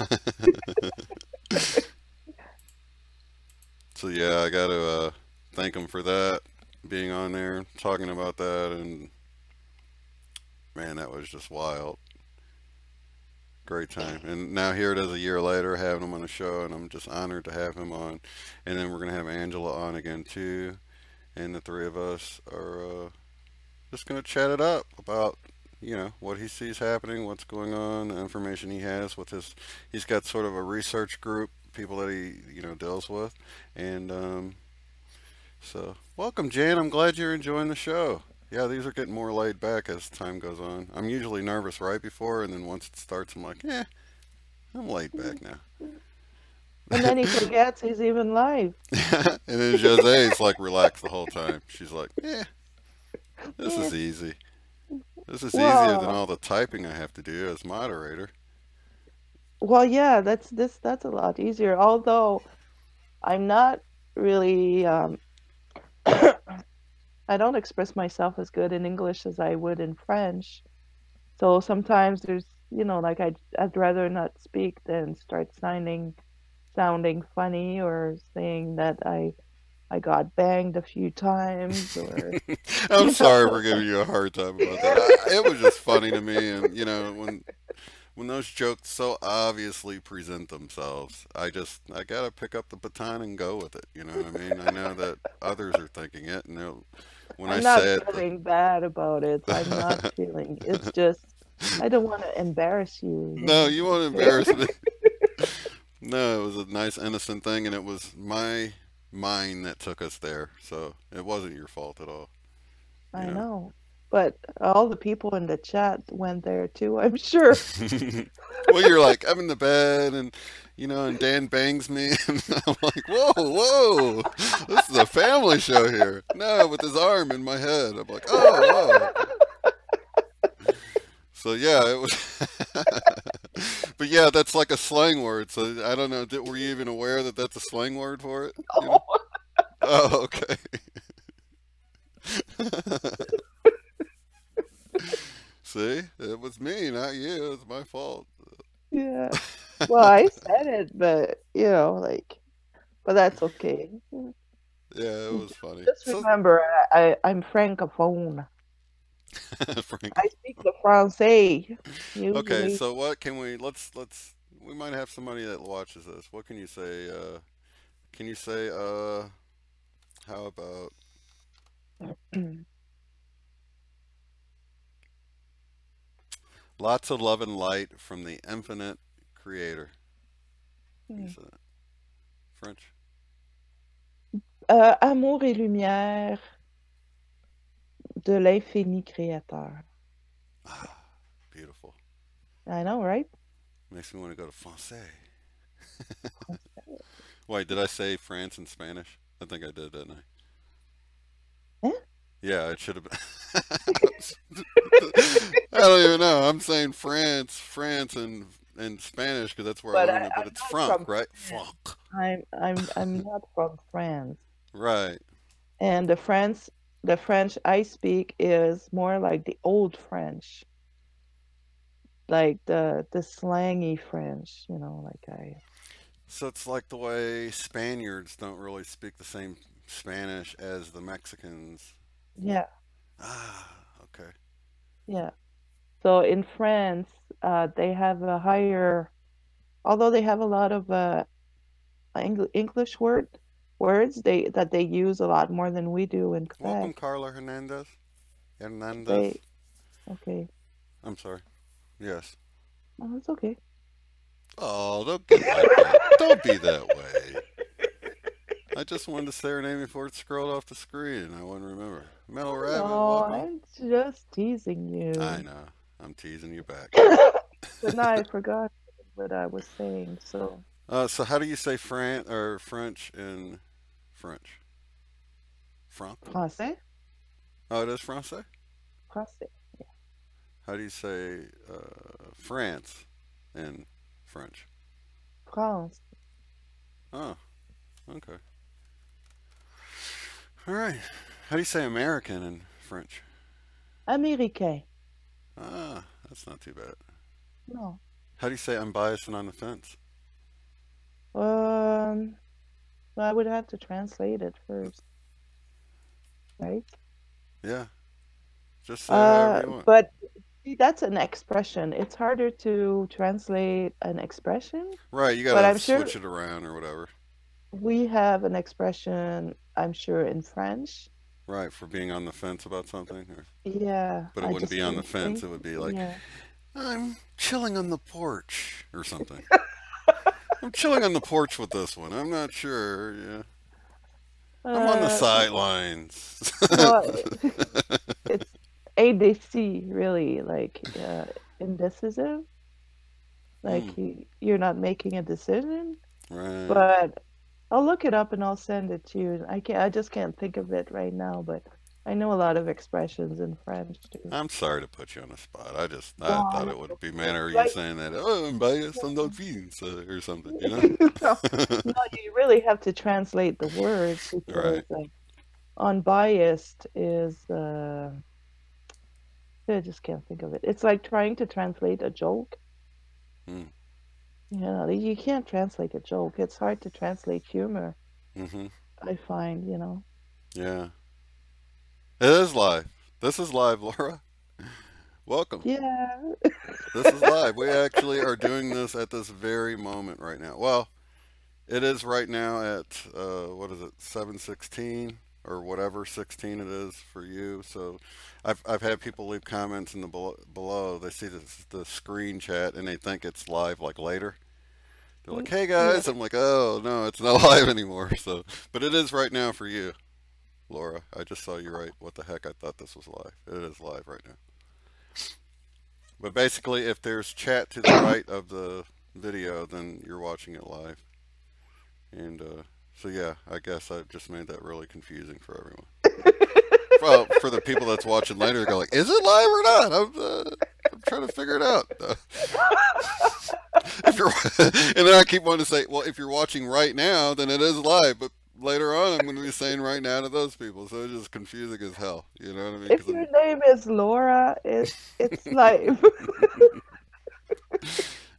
So yeah, I got to thank him for that, being on there, talking about that, and man, that was just wild. Great time. And now here it is a year later, having him on the show, and I'm just honored to have him on. And then we're going to have Angela on again too, and the three of us are just going to chat it up about, you know, what he sees happening, what's going on, the information he has with his, he's got sort of a research group, people that he, you know, deals with. And so welcome, Jan. I'm glad you're enjoying the show. Yeah, these are getting more laid back as time goes on. I'm usually nervous right before, and then once it starts, I'm like, yeah, I'm laid back now. And then he forgets he's even live. And then Josee's like relaxed the whole time. She's like, yeah, this is easy. This is easier than all the typing I have to do as moderator. Well, yeah, that's a lot easier. Although I'm not really I don't express myself as good in English as I would in French. So sometimes there's, you know, like I'd rather not speak than start sounding funny or saying that I got banged a few times or I'm sorry for giving you a hard time about that. It was just funny to me, and you know, when those jokes so obviously present themselves, I gotta pick up the baton and go with it. You know what I mean? I know that others are thinking it, and when I'm I not say it, feeling bad about it. I'm not feeling. It's just I don't want to embarrass you. No, you won't embarrass me. No, it was a nice innocent thing, and it was my mind that took us there, so it wasn't your fault at all. I know. But all the people in the chat went there too, I'm sure. Well, you're like, I'm in the bed, and you know, and Dan bangs me, and I'm like, whoa, this is a family show here. No, with his arm in my head. I'm like, oh, whoa. So yeah, it was. But yeah, that's like a slang word. So I don't know. Were you even aware that that's a slang word for it? You know? Oh, okay. See, it was me, not you. It was my fault. Yeah. Well, I said it, but you know, like, but that's okay. Yeah, it was funny. Just remember, I'm francophone. I speak the Francais. Okay, so what can we? We might have somebody that watches this. What can you say? Can you say? How about? Lots of love and light from the infinite creator. Can you say that? French? Amour et lumière de l'infini créateur. Ah, beautiful. I know, right? Makes me want to go to Francais. Wait, did I say France in Spanish? I think I did, didn't I? Eh? Yeah, it should have been. I don't even know. I'm saying France in Spanish because that's where I learned it, but it's Franc, right? Franc. I'm not from France. Right. And the French I speak is more like the old French. Like the slangy French, you know, like So it's like the way Spaniards don't really speak the same Spanish as the Mexicans. Yeah. Ah, okay. Yeah. So in France, they have a higher, although they have a lot of English words that they use a lot more than we do in Quebec. Welcome, Carla Hernandez. Hernandez. Okay. I'm sorry. Yes. Oh, it's okay. Oh, don't be like that. Don't be that way. I just wanted to say her name before it scrolled off the screen. I wouldn't remember. Metal Rabbit. Oh, Welcome. I'm just teasing you. I know. I'm teasing you back. But now I forgot what I was saying. So. So how do you say French in French? Franc? Français. Oh, it is Francais? Français. Yeah. How do you say France in French? France. Oh, okay. All right. How do you say American in French? Américain. Ah, that's not too bad. No. How do you say I'm biased and on the fence? Well, I would have to translate it first, right? Yeah. Just say however you want. But see, that's an expression. It's harder to translate an expression. Right, you but gotta I'm sure switch it around or whatever. we have an expression, I'm sure, in French. Right, for being on the fence about something. Or, Yeah. but it I wouldn't just be on the can't fence. think. It would be like, Yeah. I'm chilling on the porch or something. I'm chilling on the porch with this one. I'm not sure. Yeah. I'm on the sidelines. Well, it's ADC, really, like indecisive. Like you're not making a decision. Right. But I'll look it up and I'll send it to you. I just can't think of it right now, but I know a lot of expressions in French too. I'm sorry to put you on the spot. I No, thought it would be manner you right. saying that. Oh, I'm biased on those views or something. You know. No, you really have to translate the words because Right. like unbiased is I just can't think of it. It's like trying to translate a joke. Hmm. You know, you can't translate a joke. It's hard to translate humor, Mm-hmm. I find, you know. Yeah. It is live. This is live, Laura. Welcome. Yeah. This is live. We actually are doing this at this very moment right now. Well, it is right now at, what is it, 7:16 or whatever 16 it is for you. So I've had people leave comments in the below. They see the screen chat and they think it's live like later. They're like, hey guys. I'm like, oh, no, it's not live anymore. So, but it is right now for you, Laura. I just saw you right. What the heck? I thought this was live. It is live right now. But basically, if there's chat to the right of the video, then you're watching it live. And so, yeah, I guess I just made that really confusing for everyone. Well, for the people that's watching later, go like, is it live or not? I'm trying to figure it out. If you're, and then I keep wanting to say, well, if you're watching right now, then it is live. But later on, I'm going to be saying right now to those people. So it's just confusing as hell. You know what I mean? If your name is Laura, it's live.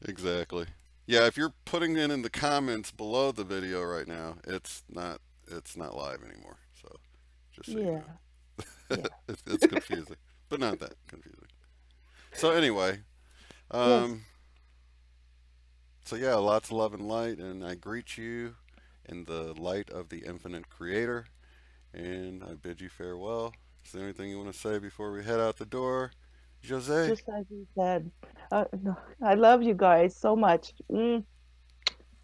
Exactly. Yeah, if you're putting it in the comments below the video right now, it's not live anymore. So just so you know. Yeah. It's confusing, but not that confusing. So anyway, Yes. so yeah, lots of love and light, and I greet you in the light of the infinite creator, and I bid you farewell. Is there anything you want to say before we head out the door, Josee? Just as you said. No, I love you guys so much.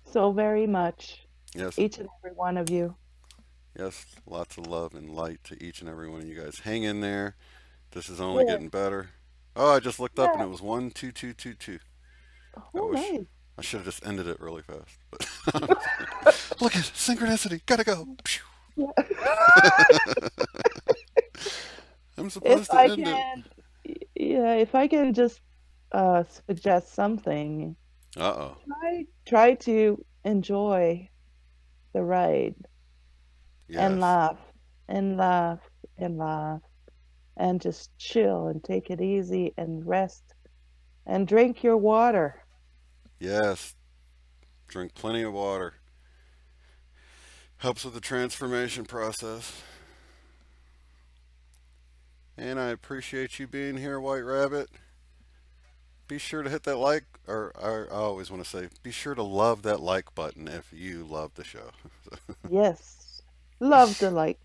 So very much. Yes. Each and every one of you. Yes, lots of love and light to each and every one of you guys. Hang in there. This is only getting better. Oh, I just looked up and it was 12222. Oh, nice. I should have just ended it really fast. But look at synchronicity. Gotta go. Yeah. I'm supposed to end it. Yeah, if I can just suggest something. Uh-oh. Try to enjoy the ride. Yes. And laugh and laugh and laugh and just chill and take it easy and rest and drink your water. Yes. Drink plenty of water. Helps with the transformation process. And I appreciate you being here, White Rabbit. Be sure to hit that like, or I always want to say, be sure to love that like button if you love the show. Yes. Love the like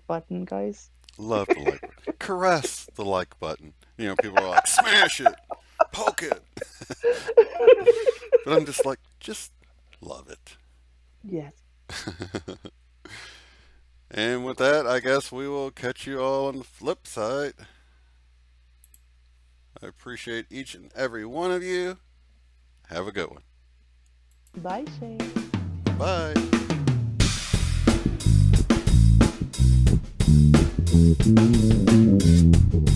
button, guys. Love the like button. Caress the like button. You know, people are like, smash it, poke it. But I'm just like, just love it. Yes. And with that, I guess we will catch you all on the flip side. I appreciate each and every one of you. Have a good one. Bye, Shane. Bye. Thank you.